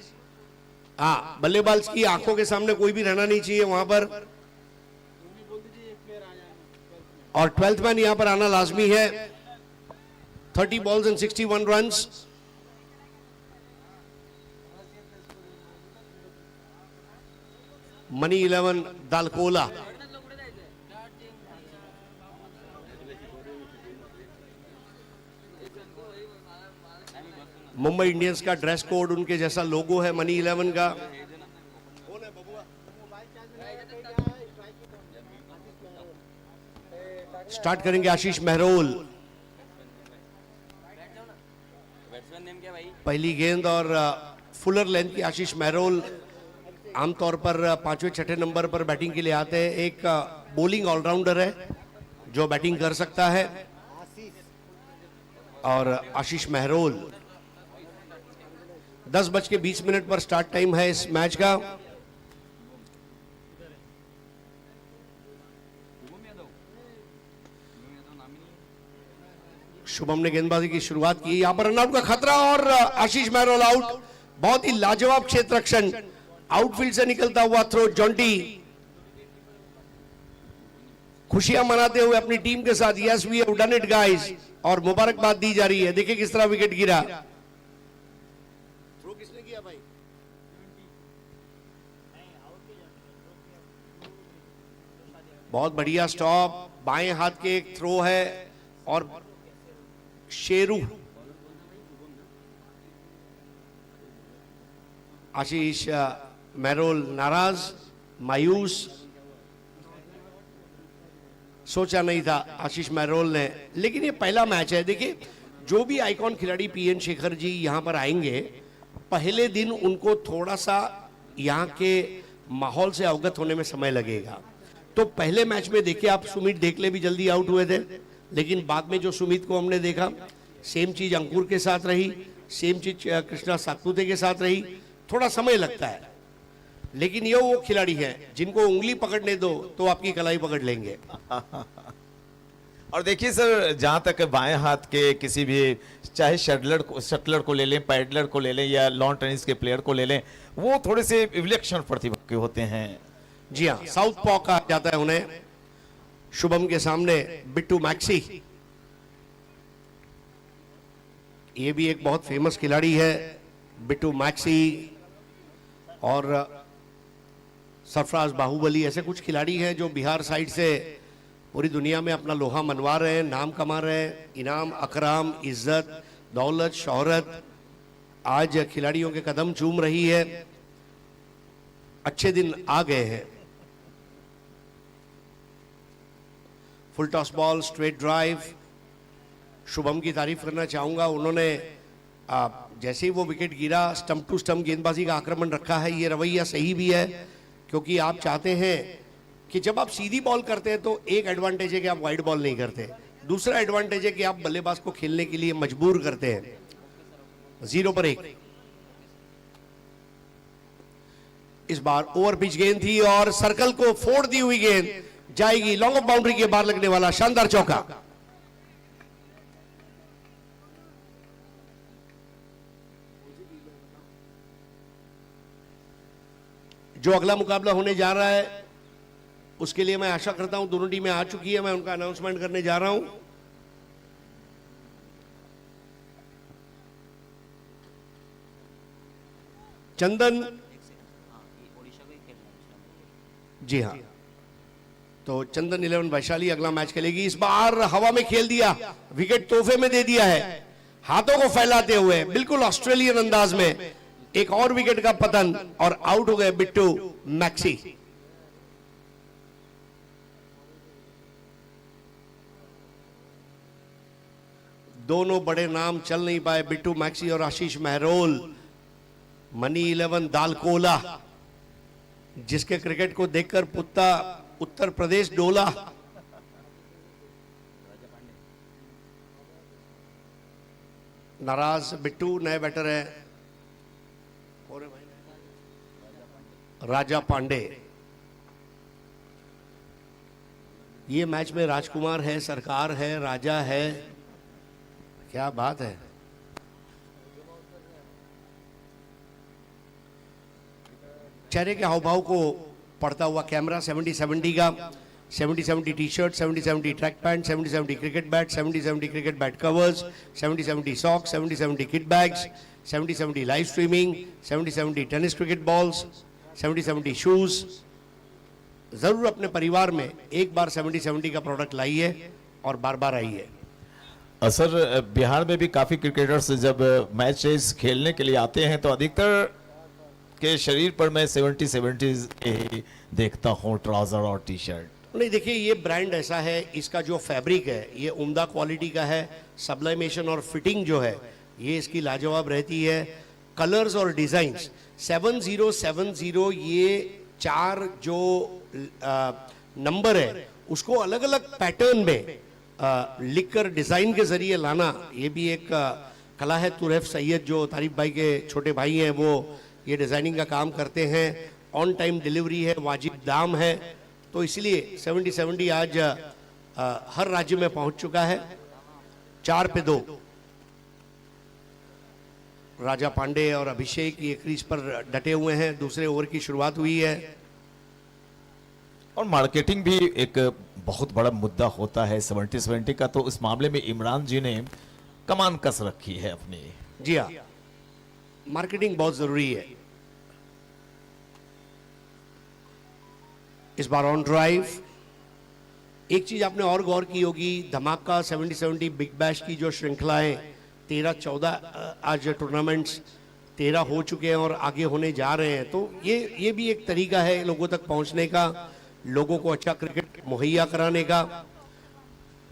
हाँ, बल्लेबाज की आंखों के सामने कोई भी रहना नहीं चाहिए वहां पर। और 12th मैन यहां पर आना लाजमी है। 30 balls and 61 runs। Money 11 Dalkola. Mumbai Indians का ड्रेस कोड उनके जैसा लोगो है मनी 11 का। स्टार्ट करेंगे आशीष मेहरोल। बैट्समैन नेम क्या भाई? पहली गेंद और फुलर लेंथ की आशीष मेहरोल आमतौर पर 5वें 6ठे नंबर पर बैटिंग के लिए आते हैं। एक बॉलिंग ऑलराउंडर है जो बैटिंग कर सकता है। और आशीष मेहरोल 10:20 पर स्टार्ट टाइम है इस मैच का। शुभम ने गेंदबाजी की शुरुआत की, यहां पर रनआउट का खतरा और आशीष मेहरोल आउट। बहुत ही लाजवाब क्षेत्र रक्षण, आउटफील्ड से निकलता हुआ थ्रो। जॉन्टी खुशियां मनाते हुए अपनी टीम के साथ, yes we have done it guys, और मुबारकबाद दी जा रही है। देखिए किस तरह विकेट गिरा। थ्रो किसने किया भाई? बहुत बढ़िया स्टॉप, बाएं हाथ के एक थ्रो है और शेरू आशीष मेहरोल नाराज, मायूस, सोचा नहीं था आशीष मेहरोल ने। लेकिन ये पहला मैच है। देखिए जो भी आइकॉन खिलाड़ी पीएन शेखर जी यहां पर आएंगे, पहले दिन उनको थोड़ा सा यहां के माहौल से अवगत होने में समय लगेगा। तो पहले मैच में देखिए आप, सुमित ढेकले भी जल्दी आउट हुए थे, लेकिन बाद में जो सुमित को हमने देखा, सेम चीज अंकुर के साथ रही, सेम चीज कृष्णा सातपुते के साथ रही। थोड़ा समय लगता है, लेकिन ये वो खिलाड़ी हैं जिनको उंगली पकड़ने दो तो आपकी कलाई पकड़ लेंगे। और देखिए सर, जहां तक बाएं हाथ के किसी भी, चाहे शटलर को ले लें, पैडलर को ले लें, या लॉन टेनिस के प्लेयर को ले लें, वो थोड़े से विलक्षण प्रतिभा के होते हैं। जी हाँ, साउथ पॉ कहा जाता है उन्हें। शुभम के सामने बिट्टू मैक्सी, ये भी एक बहुत फेमस खिलाड़ी है, बिट्टू मैक्सी। और सरफराज बाहुबली, ऐसे कुछ खिलाड़ी हैं जो बिहार साइड से पूरी दुनिया में अपना लोहा मनवा रहे हैं, नाम कमा रहे हैं। इनाम, अकराम, इज्जत, दौलत, शोहरत आज खिलाड़ियों के कदम चूम रही है। अच्छे दिन आ गए हैं। Full toss ball, straight drive. Shubham की तारीफ करना चाहूंगा, उन्होंने जैसे ही वो विकेट गिरा, स्टंप टू स्टंप गेंदबाजी का आक्रमण रखा है। ये रवैया सही भी है, क्योंकि आप चाहते हैं कि जब आप सीधी बॉल करते हैं तो एक एडवांटेज है कि आप वाइड बॉल नहीं करते, दूसरा एडवांटेज है कि आप बल्लेबाज को खेलने के लिए मजबूर करते हैं। 0 पर 1। इस बार ओवर पिच गेंद थी और सर्कल को फोड़ दी हुई गेंद जाएगी। लॉन्ग ऑफ बाउंड्री के बाहर लगने वाला शानदार चौका। जो अगला मुकाबला होने जा रहा है उसके लिए मैं आशा करता हूं, दोनों टीमें आ चुकी है, मैं उनका अनाउंसमेंट करने जा रहा हूं। चंदन, जी हाँ, तो चंदन 11 वैशाली अगला मैच खेलेगी। इस बार हवा में खेल दिया, विकेट तोहफे में दे दिया है, हाथों को फैलाते हुए बिल्कुल ऑस्ट्रेलियन अंदाज में। एक और विकेट का पतन और आउट हो गए बिट्टू मैक्सी। दोनों बड़े नाम चल नहीं पाए, बिट्टू मैक्सी और आशीष मेहरोल। मनी 11 दालकोला, जिसके क्रिकेट को देखकर पुत्ता उत्तर प्रदेश डोला। नाराज बिट्टू, नए बैटर है राजा पांडे। ये मैच में राजकुमार है, सरकार है, राजा है, क्या बात है। चेहरे के हावभाव को पढ़ता हुआ कैमरा 70-70 का, 70-70 T shirt, 70-70 track pant, 70-70 cricket bat, 70-70 cricket bat covers, 70-70 socks, 70-70 kit bags, 70-70 live streaming, 70-70 tennis cricket balls, 70-70 shoes. जरूर अपने परिवार में एक बार 70-70 का प्रोडक्ट लाइए और बार बार आइए। सर बिहार में भी काफी क्रिकेटर्स जब मैचेस खेलने के लिए आते हैं तो अधिकतर के शरीर पर मैं 70s ही देखता हूँ, ट्राउजर और टी शर्ट। नहीं देखिए, ये ब्रांड ऐसा है, इसका जो फैब्रिक है ये उम्दा क्वालिटी का है, सब्लिमेशन और फिटिंग जो है ये इसकी लाजवाब रहती है। कलर्स और डिजाइन्स 7070 ये 4 जो नंबर है उसको अलग अलग पैटर्न में लिखकर डिजाइन के जरिए लाना, ये भी एक कला है। तुरैफ सैयद जो तारिफ भाई के छोटे भाई हैं वो ये डिजाइनिंग का काम करते हैं। ऑन टाइम डिलीवरी है, वाजिब दाम है, तो इसलिए 7070 आज हर राज्य में पहुंच चुका है। 4 पे 2 राजा पांडे और अभिषेक ये क्रीज पर डटे हुए हैं। दूसरे ओवर की शुरुआत हुई है और मार्केटिंग भी एक बहुत बड़ा मुद्दा होता है 70-70 का, तो इस मामले में इमरान जी ने कमान कस रखी है अपनी। जी हाँ, मार्केटिंग बहुत जरूरी है। इस बार ऑन ड्राइव एक चीज आपने और गौर की होगी, धमाका 7070 बिग बैश की जो श्रृंखलाएं 13-14 आज टूर्नामेंट्स 13 हो चुके हैं और आगे होने जा रहे हैं, तो ये भी एक तरीका है लोगों तक पहुंचने का, लोगों को अच्छा क्रिकेट मुहैया कराने का।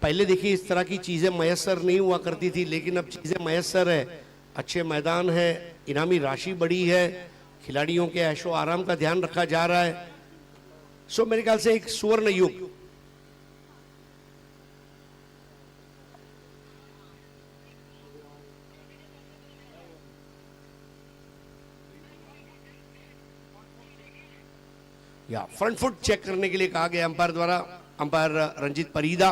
पहले देखिए इस तरह की चीजें मयसर नहीं हुआ करती थी, लेकिन अब चीजें मयसर है, अच्छे मैदान है, इनामी राशि बढ़ी है, खिलाड़ियों के ऐशो आराम का ध्यान रखा जा रहा है। सो मेरे ख्याल से एक सुवर्ण युग। या फ्रंट फुट चेक करने के लिए कहा गया अंपायर द्वारा, अंपायर रंजीत परीदा।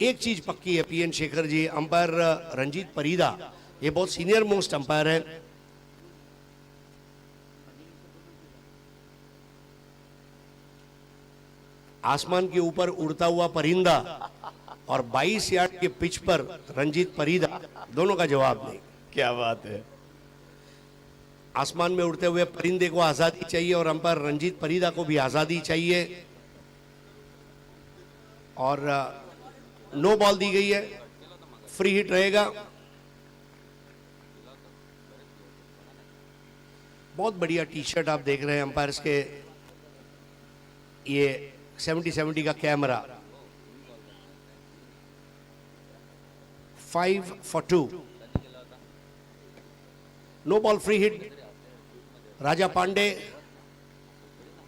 एक चीज पक्की है पीएन शेखर जी, अंपायर रंजीत परीदा ये बहुत सीनियर मोस्ट अंपायर है। आसमान के ऊपर उड़ता हुआ परिंदा और 22 यार्ड के पिच पर रंजीत परीदा, दोनों का जवाब नहीं। क्या बात है। आसमान में उड़ते हुए परिंदे को आजादी चाहिए और अंपायर रंजीत परीदा को भी आजादी चाहिए। और नो बॉल दी गई है, फ्री हिट रहेगा। बहुत बढ़िया टी शर्ट आप देख रहे हैं अंपायर्स के, ये 7070 का camera 5 for 2, no ball free hit. Raja Pandey,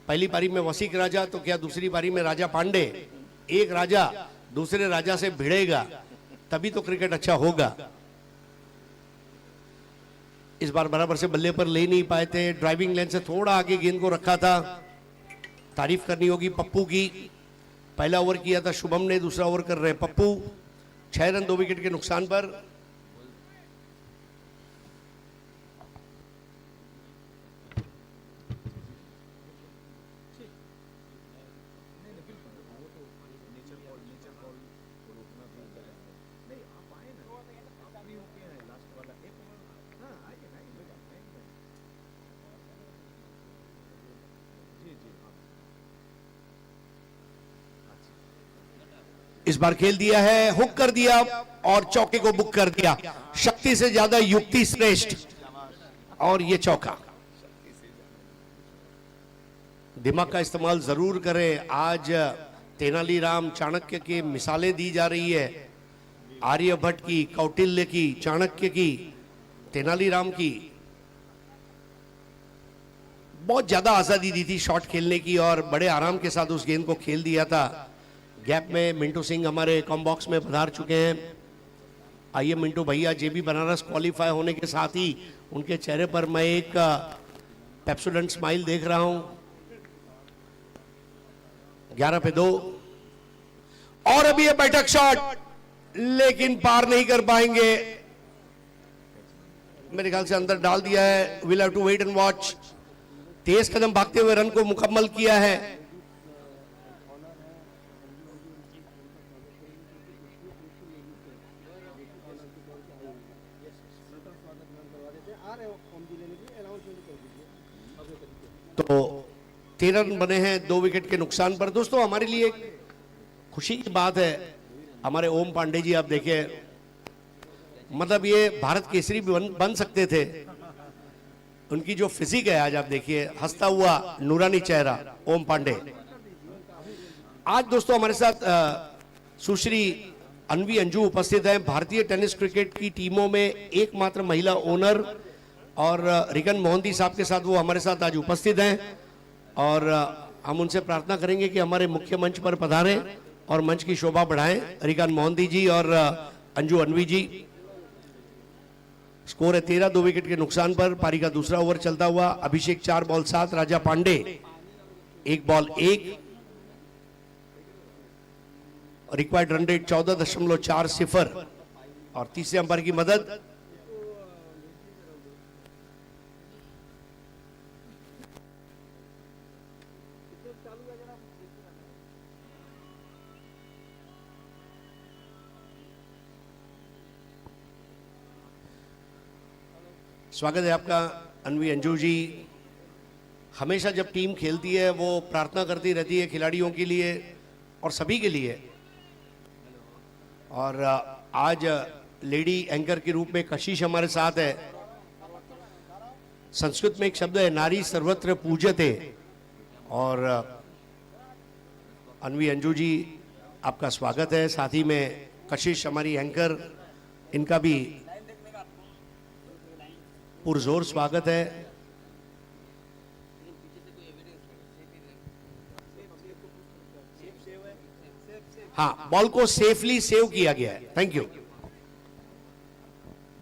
पहली पारी में वसीक राजा, तो क्या दूसरी पारी में राजा पांडे? एक राजा दूसरे राजा से भिड़ेगा तभी तो क्रिकेट अच्छा होगा। इस बार बराबर से बल्ले पर ले नहीं पाए थे, ड्राइविंग लेन से थोड़ा आगे गेंद को रखा था। तारीफ करनी होगी पप्पू की, पहला ओवर किया था शुभम ने, दूसरा ओवर कर रहे पप्पू। 6 रन 2 विकेट के नुकसान पर। इस बार खेल दिया है, हुक कर दिया और चौके को बुक कर दिया। शक्ति से ज्यादा युक्ति श्रेष्ठ, और ये चौका। दिमाग का इस्तेमाल जरूर करें। आज तेनालीराम चाणक्य की मिसालें दी जा रही है, आर्यभट्ट की, कौटिल्य की, चाणक्य की, तेनालीराम की। बहुत ज्यादा आजादी दी थी शॉट खेलने की और बड़े आराम के साथ उस गेंद को खेल दिया था। गैप में मिंटू सिंह हमारे कॉम बॉक्स में पधार चुके हैं। आइए मिंटू भैया, जेबी बनारस क्वालिफाई होने के साथ ही उनके चेहरे पर मैं एक पेप्सोडेंट स्माइल देख रहा हूं। 11 पे 2 और अभी ये बैठक शॉट, लेकिन पार नहीं कर पाएंगे। मेरे ख्याल से अंदर डाल दिया है। Will have to wait and watch. तेज कदम भागते हुए रन को मुकम्मल किया है। तो 13 रन बने हैं 2 विकेट के नुकसान पर। दोस्तों हमारे लिए खुशी की बात है, हमारे ओम पांडे जी आप देखिए, मतलब ये भारत केसरी भी बन सकते थे। उनकी जो फिजिक है आज आप देखिए, हंसता हुआ नूरानी चेहरा ओम पांडे। आज दोस्तों हमारे साथ सुश्री अनवी अंजू उपस्थित हैं। भारतीय टेनिस क्रिकेट की टीमों में एकमात्र महिला ओनर और रिगन मोहंती साहब के साथ वो हमारे साथ आज उपस्थित हैं और हम उनसे प्रार्थना करेंगे कि हमारे मुख्य मंच पर पधारें और मंच की शोभा बढ़ाएं। रिगन मोहंती जी और अंजू अनवी जी। स्कोर है 13, 2 विकेट के नुकसान पर। पारी का दूसरा ओवर चलता हुआ। Abhishek 4 ball 7, Raja Pandey 1 ball 1। Required run rate 14.40 और तीसरे अंपायर की मदद। स्वागत है आपका अनवी अंजू जी। हमेशा जब टीम खेलती है वो प्रार्थना करती रहती है खिलाड़ियों के लिए और सभी के लिए। और आज लेडी एंकर के रूप में कशिश हमारे साथ है। संस्कृत में एक शब्द है नारी सर्वत्र पूज्यते, और अनवी अंजू जी आपका स्वागत है। साथ ही में कशिश हमारी एंकर, इनका भी पुरजोर स्वागत है। हाँ, बॉल को सेफली सेव किया गया है, थैंक यू।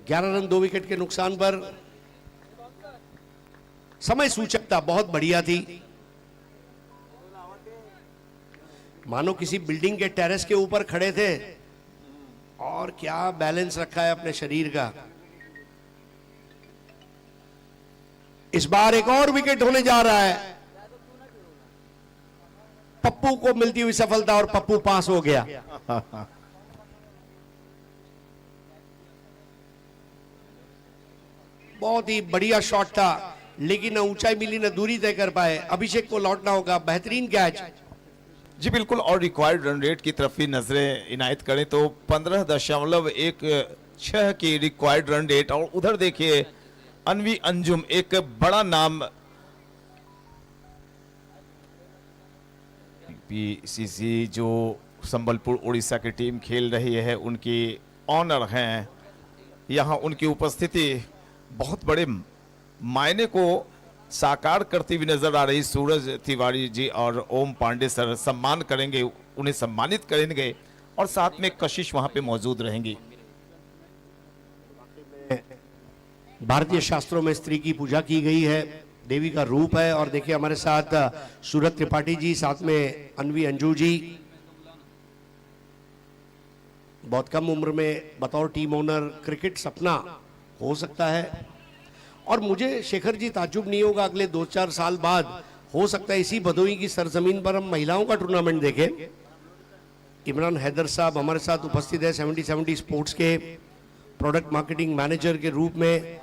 11 रन 2 विकेट के नुकसान पर। समय सूचकता बहुत बढ़िया थी, मानो किसी बिल्डिंग के टेरेस के ऊपर खड़े थे और क्या बैलेंस रखा है अपने शरीर का। इस बार एक और विकेट होने जा रहा है। पप्पू को मिलती हुई सफलता और पप्पू पास हो गया। बहुत ही बढ़िया शॉट था, लेकिन न ऊंचाई मिली न दूरी तय कर पाए। अभिषेक को लौटना होगा। बेहतरीन कैच। जी बिल्कुल। और रिक्वायर्ड रन रेट की तरफ भी नजरें इनायत करें तो 15.16 की रिक्वायर्ड रन रेट। और उधर देखिए अनवी अंजुम, एक बड़ा नाम पीसीसी जो संबलपुर उड़ीसा की टीम खेल रही है, उनकी ऑनर हैं। यहाँ उनकी उपस्थिति बहुत बड़े मायने को साकार करती हुई नजर आ रही। सूरज तिवारी जी और ओम पांडे सर सम्मान करेंगे, उन्हें सम्मानित करेंगे और साथ में कशिश वहां पे मौजूद रहेंगी। भारतीय शास्त्रों में स्त्री की पूजा की गई है, देवी का रूप है। और देखिए हमारे साथ सूरज त्रिपाठी जी, साथ में अनवी अंजू जी। बहुत कम उम्र में बतौर टीम ओनर क्रिकेट सपना हो सकता है। और मुझे शेखर जी ताज्जुब नहीं होगा, अगले 2-4 साल बाद हो सकता है इसी भदोही की सरजमीन पर हम महिलाओं का टूर्नामेंट देखें। इमरान हैदर साहब हमारे साथ उपस्थित है, 70-70 स्पोर्ट्स के प्रोडक्ट मार्केटिंग मैनेजर के रूप में।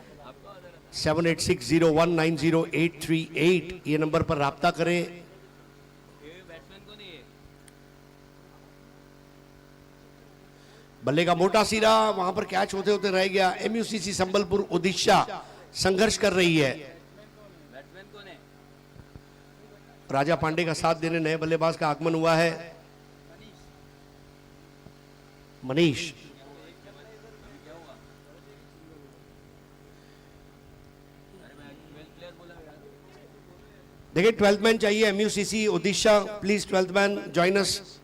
7860190838 ये नंबर पर राब्ता करें। बल्ले का मोटा सिरा, वहां पर कैच होते होते रह गया। एमयूसीसी संबलपुर ओडिशा संघर्ष कर रही है। राजा पांडे का साथ देने नए बल्लेबाज का आगमन हुआ है, मनीष। देखिए 12th मैन चाहिए MUCC Odisha, please 12th man join us.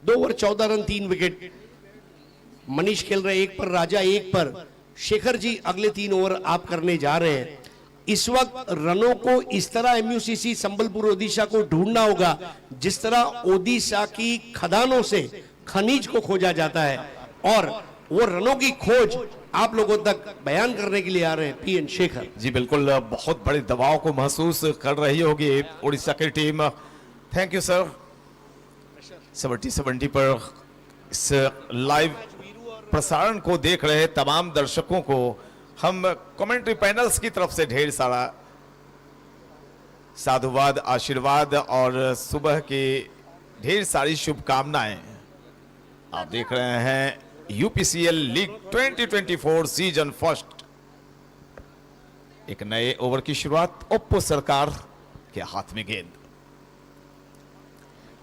दो ओवर 14 रन 3 विकेट। मनीष खेल रहे 1 पर, राजा 1 पर। शेखर जी अगले 3 ओवर आप करने जा रहे हैं। इस वक्त रनों को इस तरह एमयूसीसी संबलपुर ओडिशा को ढूंढना होगा जिस तरह ओडिशा की खदानों से खनिज को खोजा जाता है, और वो रनों की खोज आप लोगों तक बयान करने के लिए आ रहे हैं पीएन शेखर जी। बिल्कुल, बहुत बड़े दबाव को महसूस कर रही होगी उड़ीसा की टीम। Thank you sir. 70 पर इस लाइव प्रसारण को देख रहे तमाम दर्शकों को हम कमेंट्री पैनल्स की तरफ से ढेर सारा साधुवाद, आशीर्वाद और सुबह की ढेर सारी शुभकामनाएं। आप देख रहे हैं यूपीसीएल लीग 2024 सीजन फर्स्ट। एक नए ओवर की शुरुआत, ओप्पो सरकार के हाथ में गेंद।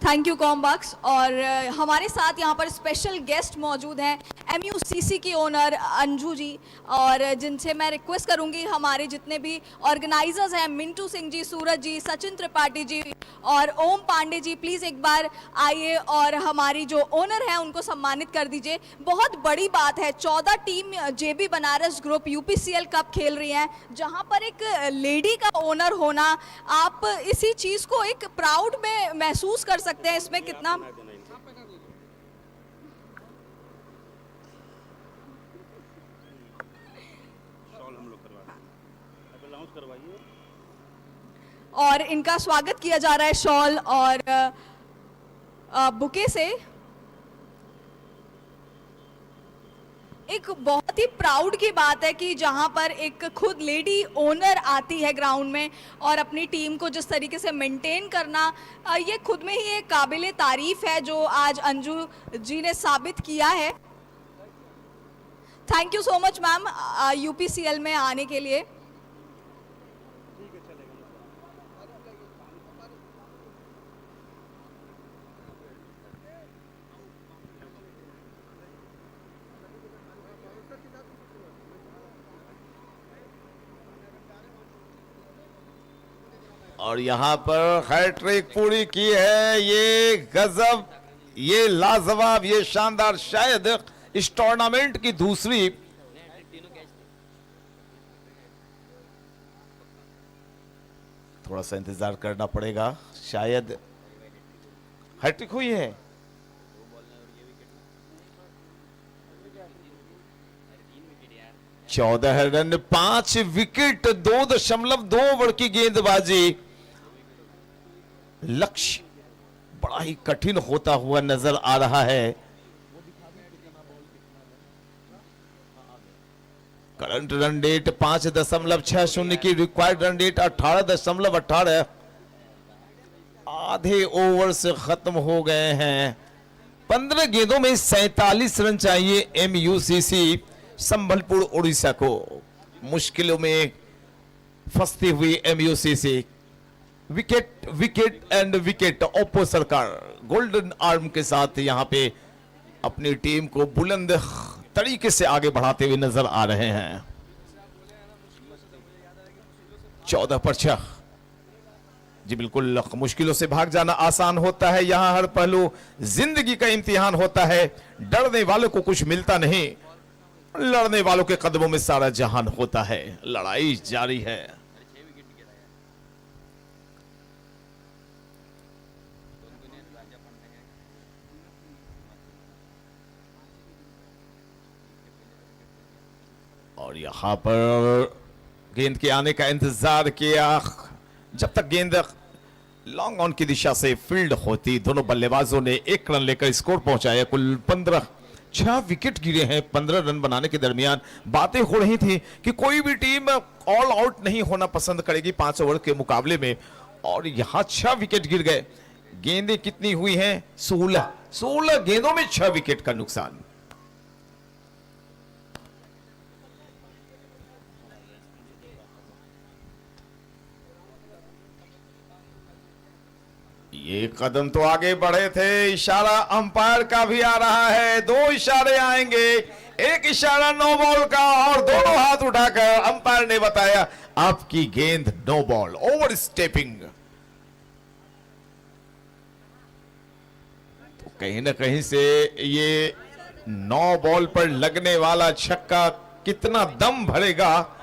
थैंक यू कॉम्बक्स। और हमारे साथ यहाँ पर स्पेशल गेस्ट मौजूद हैं MUCC की ओनर अंजू जी, और जिनसे मैं रिक्वेस्ट करूँगी हमारे जितने भी ऑर्गेनाइजर्स हैं, मिंटू सिंह जी, सूरज जी, सचिन त्रिपाठी जी और ओम पांडे जी, प्लीज़ एक बार आइए और हमारी जो ओनर हैं उनको सम्मानित कर दीजिए। बहुत बड़ी बात है, 14 team JB Banaras group UPCL cup खेल रही हैं, जहाँ पर एक लेडी का ओनर होना, आप इसी चीज़ को एक प्राउड में महसूस कर सकते हैं। इसमें कितना और इनका स्वागत किया जा रहा है शॉल और बुके से। एक बहुत ही प्राउड की बात है कि जहां पर एक खुद लेडी ओनर आती है ग्राउंड में और अपनी टीम को जिस तरीके से मेंटेन करना, ये खुद में ही एक काबिले तारीफ है जो आज अंजू जी ने साबित किया है। Thank you so much ma'am UPCL में आने के लिए। और यहां पर हैट्रिक पूरी की है। ये गजब, ये लाजवाब, ये शानदार, शायद इस टूर्नामेंट की दूसरी। थोड़ा सा इंतजार करना पड़ेगा, शायद हैट्रिक हुई है। चौदह रन 5 विकेट, 2.2 ओवर की गेंदबाजी। लक्ष्य बड़ा ही कठिन होता हुआ नजर आ रहा है। करंट रन रेट 5.60 की, रिक्वायर्ड रन रेट 18.18। आधे ओवर से खत्म हो गए हैं। 15 गेंदों में 47 रन चाहिए MUCC संबलपुर उड़ीसा को। मुश्किलों में फंसती हुई MUCC। Wicket wicket and wicket. Oppo सरकार गोल्डन आर्म के साथ यहां पे अपनी टीम को बुलंद तरीके से आगे बढ़ाते हुए नजर आ रहे हैं। 14 पर 6। जी बिल्कुल, मुश्किलों से भाग जाना आसान होता है। यहां हर पहलू जिंदगी का इम्तिहान होता है। डरने वालों को कुछ मिलता नहीं, लड़ने वालों के कदमों में सारा जहान होता है। लड़ाई जारी है। और यहां पर गेंद के आने का इंतजार किया जब तक गेंद लॉन्ग ऑन की दिशा से फील्ड होती। दोनों बल्लेबाजों ने 1 रन लेकर स्कोर पहुंचाया। कुल 6 विकेट गिरे हैं 15 रन बनाने के दरमियान। बातें हो रही थी कि कोई भी टीम ऑल आउट नहीं होना पसंद करेगी 5 ओवर के मुकाबले में, और यहां 6 विकेट गिर गए। गेंदें कितनी हुई हैं? 16 गेंदों में 6 विकेट का नुकसान। ये कदम तो आगे बढ़े थे। इशारा अंपायर का भी आ रहा है। 2 इशारे आएंगे, एक इशारा नो बॉल का और दोनों हाथ उठाकर अंपायर ने बताया आपकी गेंद नो बॉल, ओवर स्टेपिंग। तो कहीं ना कहीं से ये नो बॉल पर लगने वाला छक्का कितना दम भरेगा,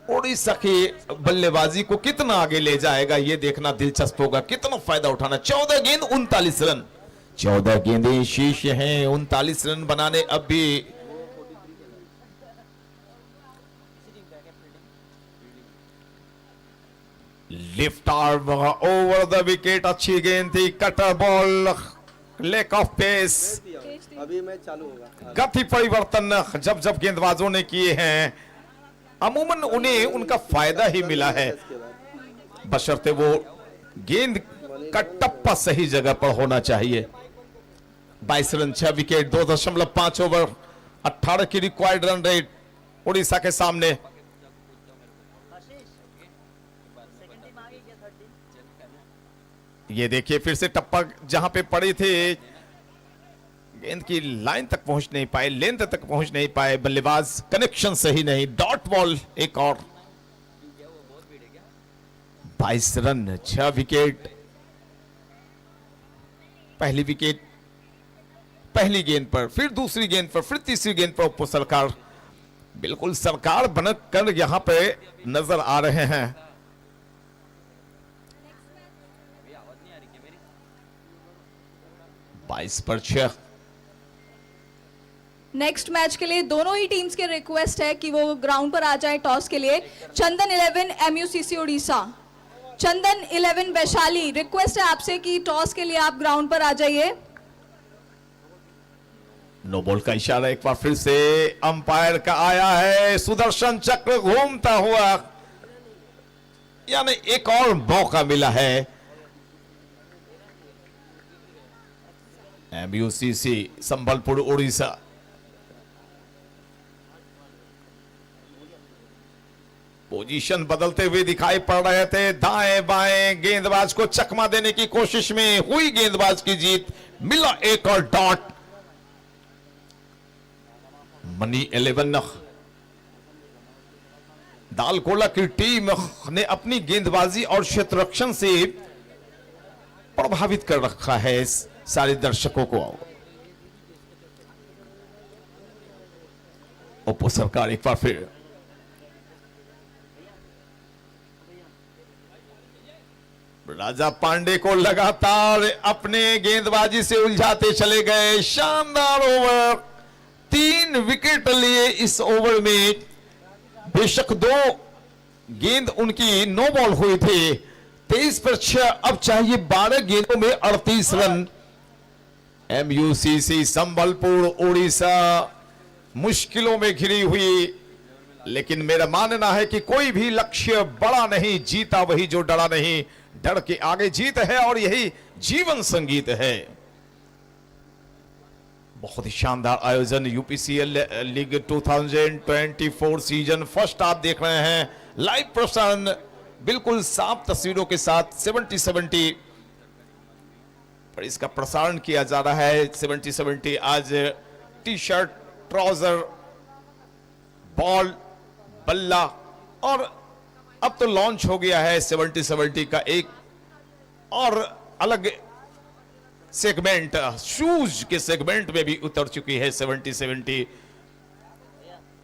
उड़ीसा की बल्लेबाजी को कितना आगे ले जाएगा, यह देखना दिलचस्प होगा। कितना फायदा उठाना। 14 गेंद 39 रन। 14 गेंदें शीर्ष हैं। 39 रन बनाने अब भी left arm over the wicket. अच्छी गेंद थी, cutter ball, lack of pace. अभी मैच चालू होगा। गति परिवर्तन जब जब गेंदबाजों ने किए हैं अमूमन उन्हें उनका फायदा ही मिला है, बशर्ते वो गेंद का टप्पा सही जगह पर होना चाहिए। 22 रन 6 विकेट 2.5 ओवर 18 की रिक्वायर्ड रन रेट उड़ीसा के सामने। ये देखिए फिर से टप्पा जहां पे पड़ी थी, गेंद की लाइन तक पहुंच नहीं पाए, लेंथ तक पहुंच नहीं पाए बल्लेबाज, कनेक्शन सही नहीं, डॉट बॉल एक और। 22 रन 6 विकेट, पहली विकेट पहली गेंद पर, फिर दूसरी गेंद पर, फिर तीसरी गेंद पर उप सरकार, बिल्कुल सरकार बनक कर यहां पे नजर आ रहे हैं। 22 पर 6। नेक्स्ट मैच के लिए दोनों ही टीम्स के रिक्वेस्ट है कि वो ग्राउंड पर आ जाए टॉस के लिए। चंदन 11 MUCC उड़ीसा, चंदन 11 वैशाली, रिक्वेस्ट है आपसे कि टॉस के लिए आप ग्राउंड पर आ जाइए। नो बॉल का इशारा एक बार फिर से अंपायर का आया है, सुदर्शन चक्र घूमता हुआ, यानी एक और मौका मिला है MUCC संबलपुर उड़ीसा। पोजीशन बदलते हुए दिखाई पड़ रहे थे, दाएं बाएं गेंदबाज को चकमा देने की कोशिश में हुई गेंदबाज की जीत, मिला एक और डॉट। मनी 11 दालकोला की टीम ने अपनी गेंदबाजी और क्षेत्ररक्षण से प्रभावित कर रखा है सारे दर्शकों को। उप सरकार एक बार फिर, राजा पांडे को लगातार अपने गेंदबाजी से उलझाते चले गए। शानदार ओवर, 3 विकेट लिए इस ओवर में। बेशक 2 गेंद उनकी नो बॉल हुई थी। 23 पर 6, अब चाहिए 12 गेंदों में 38 रन। MUCC संबलपुर उड़ीसा मुश्किलों में घिरी हुई, लेकिन मेरा मानना है कि कोई भी लक्ष्य बड़ा नहीं, जीता वही जो डरा नहीं। डर के आगे जीत है और यही जीवन संगीत है। बहुत ही शानदार आयोजन, UPCL लीग 2024 सीजन फर्स्ट आप देख रहे हैं। लाइव प्रसारण बिल्कुल साफ तस्वीरों के साथ 70-70 पर इसका प्रसारण किया जा रहा है। 70-70 आज टी शर्ट, ट्राउजर, बॉल, बल्ला और अब तो लॉन्च हो गया है 70-70 का एक और अलग सेगमेंट, शूज के सेगमेंट में भी उतर चुकी है 70-70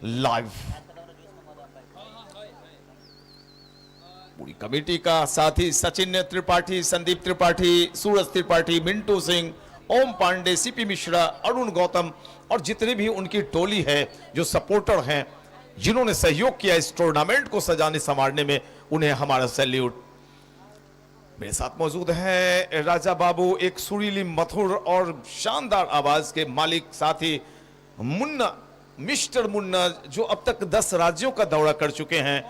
लाइव। पूरी कमेटी का, साथ ही सचिन त्रिपाठी, संदीप त्रिपाठी, सूरज त्रिपाठी, मिंटू सिंह, ओम पांडे, CP मिश्रा, अरुण गौतम और जितने भी उनकी टोली है, जो सपोर्टर हैं, जिन्होंने सहयोग किया इस टूर्नामेंट को सजाने संवारने में, उन्हें हमारा सैल्यूट। मेरे साथ मौजूद हैं राजा बाबू, एक सुरीली मधुर और शानदार आवाज के मालिक, साथ ही मुन्ना, मिस्टर मुन्ना, जो अब तक 10 राज्यों का दौरा कर चुके हैं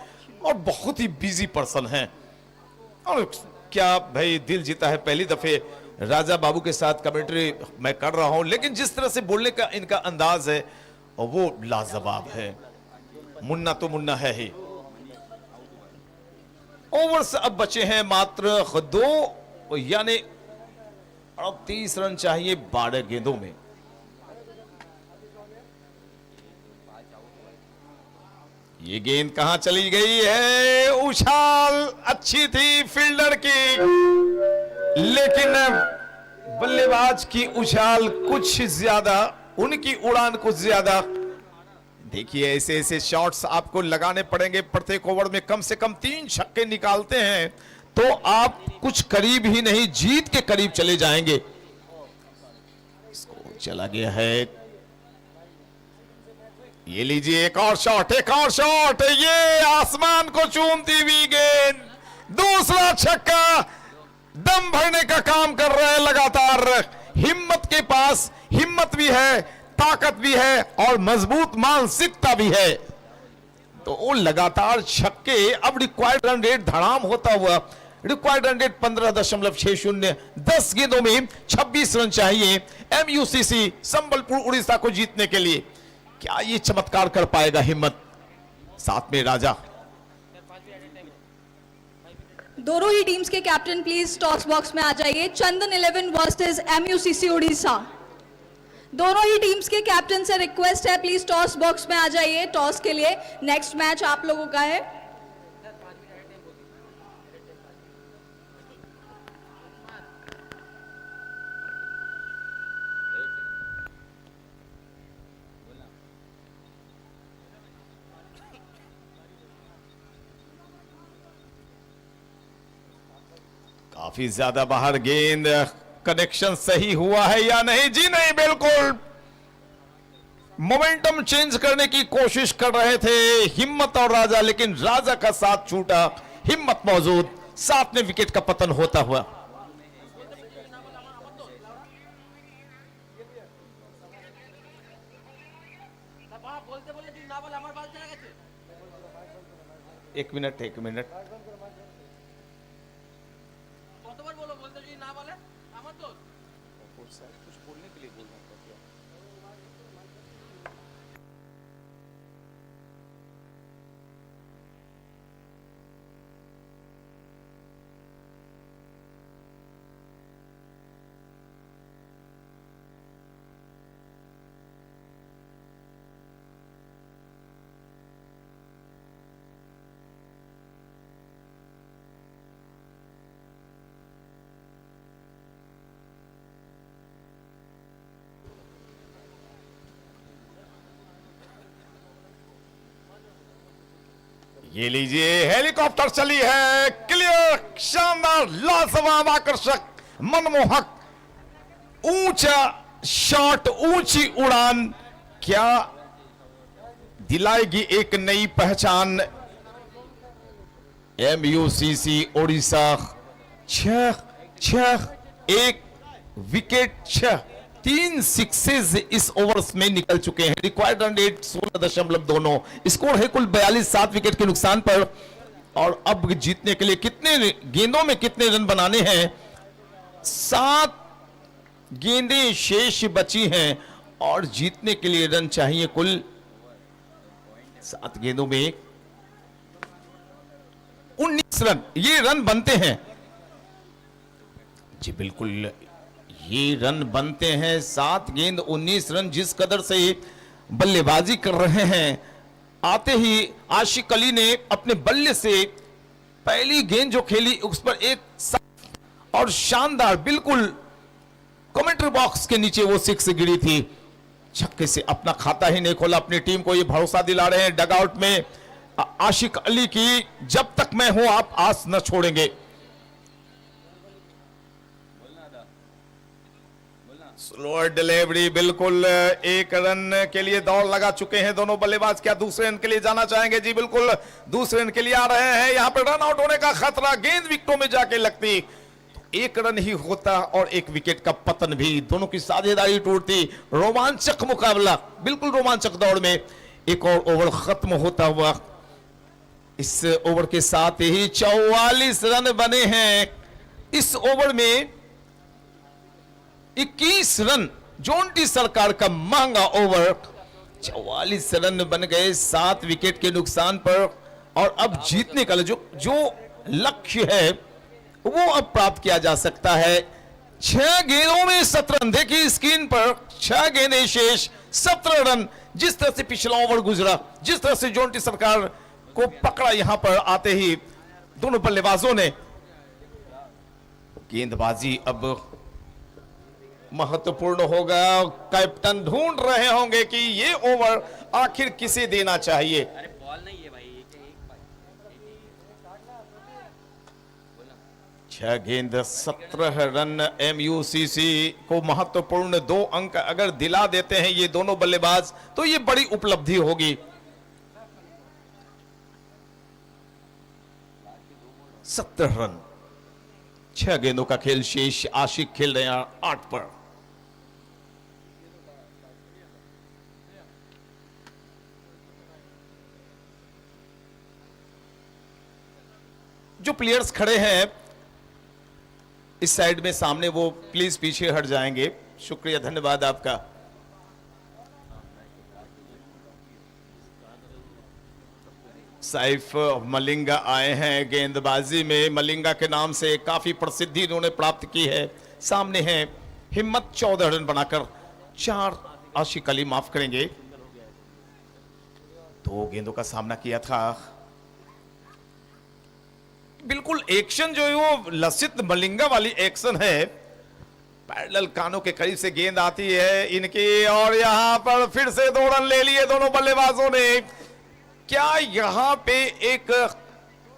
और बहुत ही बिजी पर्सन हैं। और क्या भाई दिल जीता है, पहली दफे राजा बाबू के साथ कमेंट्री मैं कर रहा हूं, लेकिन जिस तरह से बोलने का इनका अंदाज है वो लाजवाब है। मुन्ना तो मुन्ना है ही। ओवर्स अब बचे हैं मात्र 2, यानी 38 रन चाहिए 12 गेंदों में। ये गेंद कहां चली गई है? उछाल अच्छी थी फील्डर की, लेकिन बल्लेबाज की उछाल कुछ ज्यादा, उनकी उड़ान कुछ ज्यादा। देखिए ऐसे ऐसे शॉट्स आपको लगाने पड़ेंगे। प्रत्येक ओवर में कम से कम 3 छक्के निकालते हैं तो आप कुछ करीब ही नहीं, जीत के करीब चले जाएंगे। इसको चला गया है, ये लीजिए एक और शॉट, एक और शॉट, ये आसमान को चूमती हुई गेंद, दूसरा छक्का, दम भरने का काम कर रहे हैं लगातार। हिम्मत के पास हिम्मत भी है, ताकत भी है और मजबूत मानसिकता भी है। तो वो लगातार छक्के, अब रिक्वायर्ड रन रेट धड़ाम होता हुआ, रिक्वायर्ड रन रेट 15.60, 10 गेंदों में 26 रन चाहिए एमयूसीसी संबलपुर उड़ीसा को जीतने के लिए। क्या ये चमत्कार कर पाएगा हिम्मत? साथ में राजा। दोनों ही टीम्स के कैप्टन प्लीज टॉस बॉक्स में आ जाइए। चंदन 11 वर्सेस एमयूसीसी उड़ीसा। दोनों ही टीम्स के कैप्टन से रिक्वेस्ट है, प्लीज टॉस बॉक्स में आ जाइए टॉस के लिए। नेक्स्ट मैच आप लोगों का है। काफी ज्यादा बाहर गेंद, कनेक्शन सही हुआ है या नहीं? जी नहीं, बिल्कुल मोमेंटम चेंज करने की कोशिश कर रहे थे हिम्मत और राजा, लेकिन राजा का साथ छूटा, हिम्मत मौजूद, साथ में विकेट का पतन होता हुआ। एक मिनट ये लीजिए, हेलीकॉप्टर चली है, क्लियर, शानदार, लाजवाब, आकर्षक, मनमोहक, ऊंचा शॉट, ऊंची उड़ान, क्या दिलाएगी एक नई पहचान एमयूसीसी उड़ीसा। 1 विकेट, 3 सिक्सेस इस ओवर्स में निकल चुके हैं। रिक्वायर्ड रन रेट 16.2, स्कोर है कुल 42, 7 विकेट के नुकसान पर। और अब जीतने के लिए कितने गेंदों में कितने रन बनाने हैं? 7 गेंदें शेष बची हैं और जीतने के लिए रन चाहिए कुल 7 गेंदों में 19 रन। ये रन बनते हैं जी, बिल्कुल ये रन बनते हैं। 7 गेंद 19 रन, जिस कदर से बल्लेबाजी कर रहे हैं। आते ही आशिक अली ने अपने बल्ले से पहली गेंद जो खेली उस पर एक और शानदार, बिल्कुल कमेंट्री बॉक्स के नीचे वो 6 गिरी थी। छक्के से अपना खाता ही नहीं खोला, अपनी टीम को ये भरोसा दिला रहे हैं डगआउट में आशिक अली की, जब तक मैं हूं आप आस न छोड़ेंगे। स्लोअर डिलीवरी, बिल्कुल 1 रन के लिए दौड़ लगा चुके हैं दोनों बल्लेबाज। क्या दूसरे रन के लिए जाना चाहेंगे? जी बिल्कुल, दूसरे रन के लिए आ रहे हैं। यहां पर रन आउट होने का खतरा, गेंद विकेटों में जाके लगती तो 1 रन ही होता और 1 विकेट का पतन भी। दोनों की साझेदारी टूटती। रोमांचक मुकाबला, बिल्कुल रोमांचक दौड़ में एक और ओवर खत्म होता हुआ। इस ओवर के साथ ही 44 रन बने हैं। इस ओवर में 21 रन, जोंटी सरकार का महंगा ओवर, 44 रन बन गए 7 विकेट के नुकसान पर। और अब जीतने का जो लक्ष्य है वो अब प्राप्त किया जा सकता है। 6 गेंदों में 17 रन, देखिए स्क्रीन पर 6 गेंदें शेष, 17 रन। जिस तरह से पिछला ओवर गुजरा, जिस तरह से जोंटी सरकार को पकड़ा यहां पर आते ही दोनों बल्लेबाजों ने, गेंदबाजी अब महत्वपूर्ण होगा। कैप्टन ढूंढ रहे होंगे कि ये ओवर आखिर किसे देना चाहिए। अरे बॉल नहीं है भाई, 6 गेंद 17 रन, एमयूसीसी को महत्वपूर्ण 2 अंक अगर दिला देते हैं ये दोनों बल्लेबाज तो ये बड़ी उपलब्धि होगी। 17 रन, 6 गेंदों का खेल शेष। आशिक खेल रहे हैं 8 पर। जो प्लेयर्स खड़े हैं इस साइड में सामने, वो प्लीज पीछे हट जाएंगे। शुक्रिया, धन्यवाद आपका। सैफ मलिंगा आए हैं गेंदबाजी में। मलिंगा के नाम से काफी प्रसिद्धि इन्होंने प्राप्त की है। सामने हैं हिम्मत, 14 रन बनाकर 4। आशिक अली माफ करेंगे, 2 गेंदों का सामना किया था। बिल्कुल एक्शन जो है वो लसित मलिंगा वाली एक्शन है। पैरेलल कानों के करीब से गेंद आती है इनकी, और यहां पर फिर से 2 रन ले लिए दोनों बल्लेबाजों ने। क्या यहां पे एक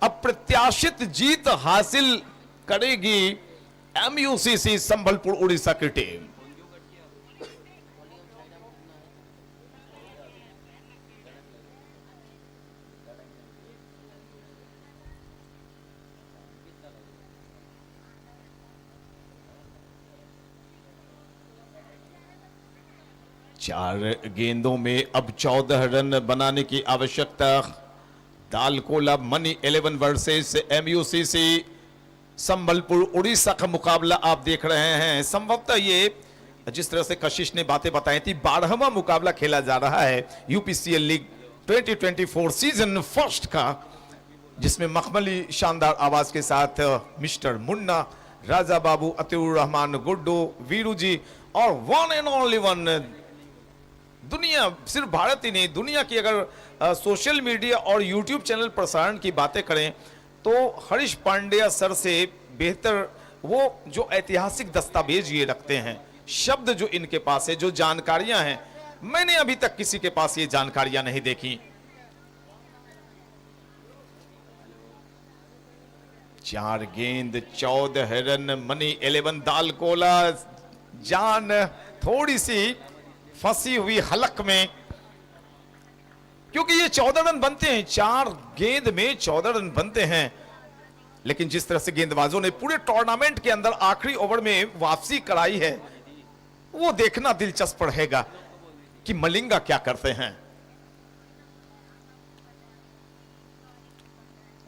अप्रत्याशित जीत हासिल करेगी MUCC संबलपुर उड़ीसा की टीम? चार गेंदों में अब 14 रन बनाने की आवश्यकता। Dalkola money 11 versus MUCC Sambalpur Orissa का मुकाबला आप देख रहे हैं। संभवतः ये जिस तरह से कशिश ने बातें बताई थी, 12वां मुकाबला खेला जा रहा है UPCL लीग 2024 सीजन फर्स्ट का, जिसमें मखमली शानदार आवाज के साथ मिस्टर मुन्ना, राजा बाबू, अतिउर रहमान, गुड्डू, वीरू जी और वन एंड ओनली वन, दुनिया, सिर्फ भारत ही नहीं दुनिया की अगर सोशल मीडिया और यूट्यूब चैनल प्रसारण की बातें करें तो हरीश पांड्या सर से बेहतर वो जो ऐतिहासिक दस्तावेज ये रखते हैं, शब्द जो इनके पास है, जो जानकारियां हैं, मैंने अभी तक किसी के पास ये जानकारियां नहीं देखी। 4 गेंद 14 रन, मनी 11। दालकोला जान थोड़ी सी फंसी हुई हलक में, क्योंकि ये 14 रन बनते हैं, 4 गेंद में 14 रन बनते हैं। लेकिन जिस तरह से गेंदबाजों ने पूरे टूर्नामेंट के अंदर आखिरी ओवर में वापसी कराई है, वो देखना दिलचस्प रहेगा कि मलिंगा क्या करते हैं।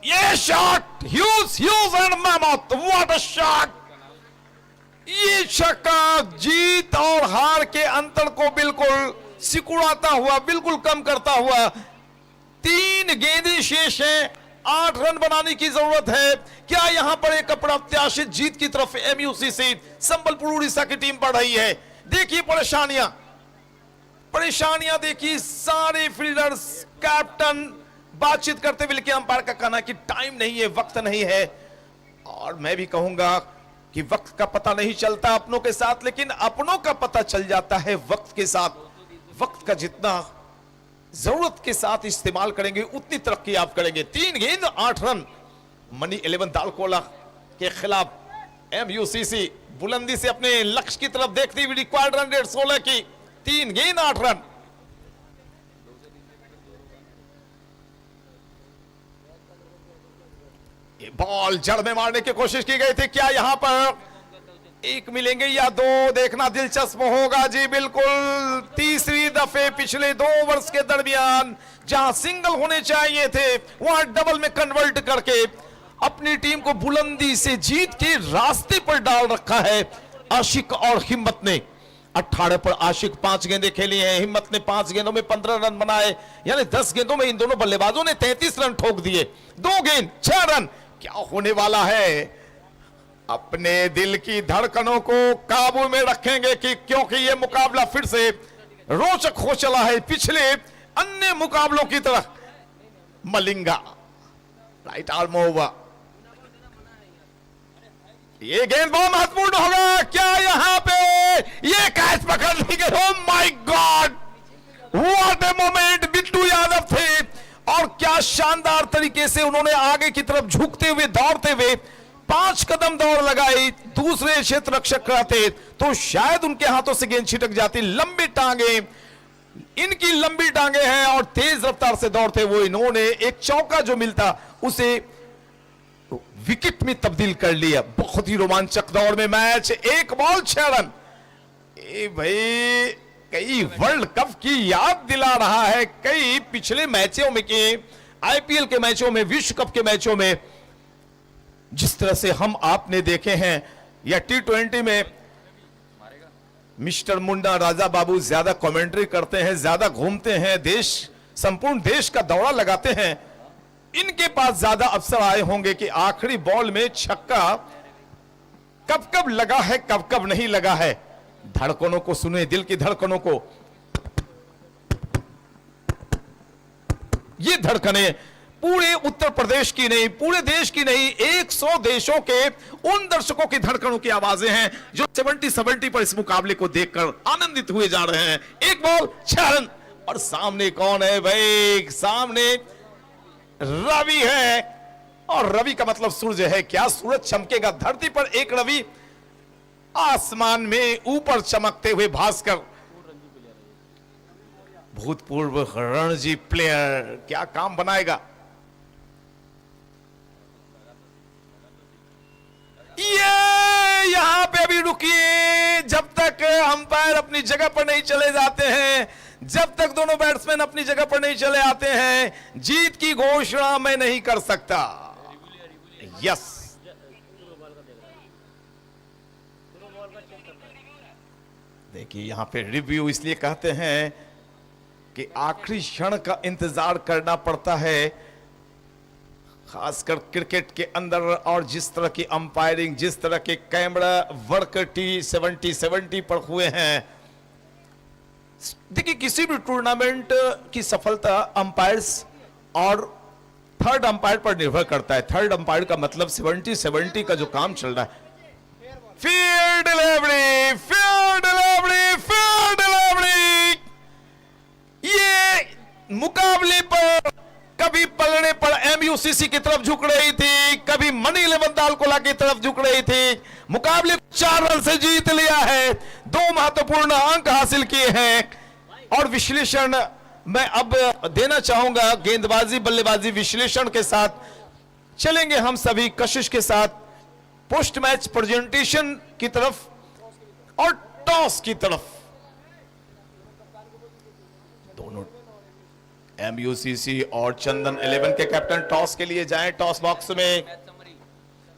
ये shot huge and mammoth, what a shot! ये छक्का जीत और हार के अंतर को बिल्कुल सिकुड़ाता हुआ, बिल्कुल कम करता हुआ। 3 गेंदें शेष हैं, 8 रन बनाने की जरूरत है। क्या यहां पर एक अप्रत्याशित जीत की तरफ MUCC संबलपुर उड़ीसा की टीम बढ़ रही है? देखिए परेशानियां देखिए, सारे फील्डर्स, कैप्टन बातचीत करते हुए, लेकिन अंपायर का कहना है कि टाइम नहीं है, वक्त नहीं है। और मैं भी कहूंगा कि वक्त का पता नहीं चलता अपनों के साथ, लेकिन अपनों का पता चल जाता है वक्त के साथ। वक्त का जितना जरूरत के साथ इस्तेमाल करेंगे उतनी तरक्की आप करेंगे। 3 गेंद 8 रन, मनी 11 दालकोला के खिलाफ MUCC बुलंदी से अपने लक्ष्य की तरफ देखती हुई रिक्वायर्ड रन रेट 16 की। 3 गेंद 8 रन। ये बॉल जड़ में मारने की कोशिश की गई थी, क्या यहां पर 1 मिलेंगे या 2? देखना दिलचस्प होगा जी। बिल्कुल तीसरी दफे पिछले 2 वर्ष के दरमियान जहां सिंगल होने चाहिए थे, वहां डबल में कन्वर्ट करके अपनी टीम को बुलंदी से जीत के रास्ते पर डाल रखा है आशिक और हिम्मत ने। 18 पर आशिक 5 गेंदें खेली हैं, हिम्मत ने 5 गेंदों में 15 रन बनाए, यानी 10 गेंदों में इन दोनों बल्लेबाजों ने 33 रन ठोक दिए। 2 गेंद 6 रन। क्या होने वाला है? अपने दिल की धड़कनों को काबू में रखेंगे कि क्योंकि यह मुकाबला फिर से रोचक हो चला है पिछले अन्य मुकाबलों की तरह। मलिंगा राइट आर्म ओवर, ये गेंद बहुत महत्वपूर्ण होगा। क्या यहां पे ये कैच पकड़ ली गई? Oh my God, what a moment! Bittu Yadav थे और क्या शानदार तरीके से उन्होंने आगे की तरफ झुकते हुए, दौड़ते हुए 5 कदम दौड़ लगाई। दूसरे क्षेत्र रक्षक रहते तो शायद उनके हाथों से गेंद छिटक जाती। लंबी टांगे, इनकी लंबी टांगे हैं और तेज रफ्तार से दौड़ते हुए इन्होंने एक चौका जो मिलता उसे विकेट में तब्दील कर लिया। बहुत ही रोमांचक दौड़ में मैच, 1 बॉल 6 रन। ए भाई, कई वर्ल्ड कप की याद दिला रहा है, कई पिछले मैचों में के IPL के मैचों में, विश्व कप के मैचों में जिस तरह से हम आपने देखे हैं या T20 में मिस्टर मुंडा राजा बाबू ज्यादा कमेंट्री करते हैं, ज्यादा घूमते हैं, संपूर्ण देश का दौरा लगाते हैं। इनके पास ज्यादा अवसर आए होंगे कि आखिरी बॉल में छक्का कब कब लगा है, कब कब नहीं लगा है। धड़कनों को सुने, दिल की धड़कनों को। ये धड़कने पूरे उत्तर प्रदेश की नहीं, पूरे देश की नहीं, 100 देशों के उन दर्शकों की धड़कनों की आवाजें हैं जो 70-70 पर इस मुकाबले को देखकर आनंदित हुए जा रहे हैं। एक बॉल 6 रन। और सामने कौन है भाई? सामने रवि है। और रवि का मतलब सूर्य है। क्या सूरज चमकेगा धरती पर, एक रवि आसमान में ऊपर चमकते हुए भास्कर। भूतपूर्व रणजी प्लेयर क्या काम बनाएगा। ये यहां पे भी रुकिए, जब तक अंपायर अपनी जगह पर नहीं चले जाते हैं, जब तक दोनों बैट्समैन अपनी जगह पर नहीं चले आते हैं, जीत की घोषणा मैं नहीं कर सकता। यस, देखिए यहां पे रिव्यू इसलिए कहते हैं कि आखिरी क्षण का इंतजार करना पड़ता है, खासकर क्रिकेट के अंदर। और जिस तरह की अंपायरिंग, जिस तरह के कैमरा वर्क T70 पर हुए हैं, देखिए किसी भी टूर्नामेंट की सफलता अंपायर्स और थर्ड अंपायर पर निर्भर करता है। थर्ड अंपायर का मतलब 70 का जो काम चल रहा है। Field delivery, field delivery, field delivery. ये मुकाबले पर कभी पलड़े पर MUCC की तरफ झुक रही थी, कभी मनी 11 दालकोला की तरफ झुक रही थी। मुकाबले 4 रन से जीत लिया है, 2 महत्वपूर्ण अंक हासिल किए हैं। और विश्लेषण मैं अब देना चाहूंगा, गेंदबाजी बल्लेबाजी विश्लेषण के साथ चलेंगे हम सभी कशिश के साथ पोस्ट मैच प्रेजेंटेशन की तरफ और टॉस की तरफ। दोनों MUCC और चंदन 11 के कैप्टन टॉस के लिए जाएं। टॉस बॉक्स में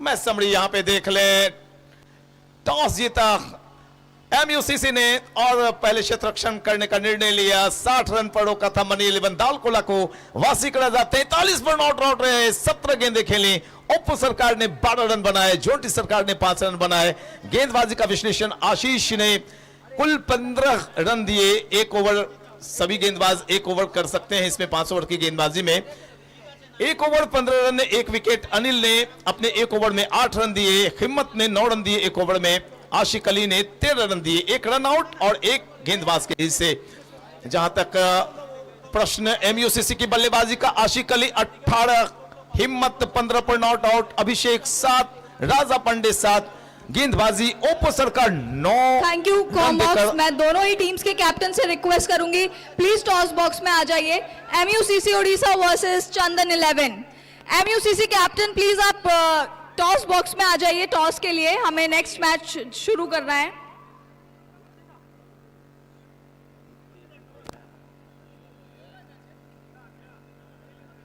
मैच समरी यहां पे देख लें। टॉस जीता MUCC ने और पहले क्षेत्ररक्षण करने का निर्णय लिया। 60 रन पर रोका था मनी 11 दालकोला को। वासीकड़ा 43 पर नॉट आउट रहे, 17 गेंदें खेली। उप सरकार ने 12 रन बनाए, जोटी सरकार ने 5 रन बनाए। गेंदबाजी का विश्लेषण आशीष ने कुल 15 रन दिए। एक ओवर, सभी गेंदबाज 1 ओवर कर सकते हैं इसमें 5 ओवर की गेंदबाजी में। 1 ओवर 15 रन ने 1 विकेट। अनिल ने अपने 1 ओवर में 8 रन दिए। हिम्मत ने 9 रन दिए 1 ओवर में। आशिक अली ने 13 रन दिए, 1 रन आउट और 1 गेंदबाज के हिस्से। जहां तक प्रश्न MUCC की बल्लेबाजी का, आशिक अली 18, हिम्मत 15 पर नॉट आउट, अभिषेक 7, राजा पांडे 7। गेंदबाजी ओपो सरकार 9। थैंक यू कॉमबॉक्स। मैं दोनों ही टीम्स के कैप्टन से रिक्वेस्ट करूंगी, प्लीज टॉस बॉक्स में आ जाइए। MUCC Orissa versus Chandan 11। MUCC captain please आप टॉस बॉक्स में आ जाइए। टॉस के लिए हमें नेक्स्ट मैच शुरू करना है।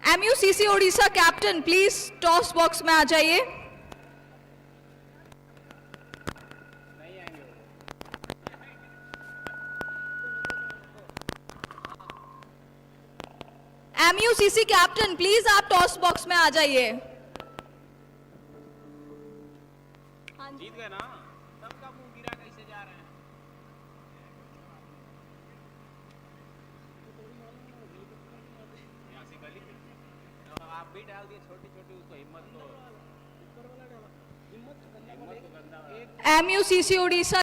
MUCC Orissa captain please toss box में आ जाइए। MUCC कैप्टन प्लीज आप टॉस बॉक्स में आ जाइए। जीत गए ना, सबका मुंह गिरा कैसे जा रहे हैं। आप भी डाल दिए छोटी छोटी, उसको हिम्मत को गंदा। MUCC उड़ीसा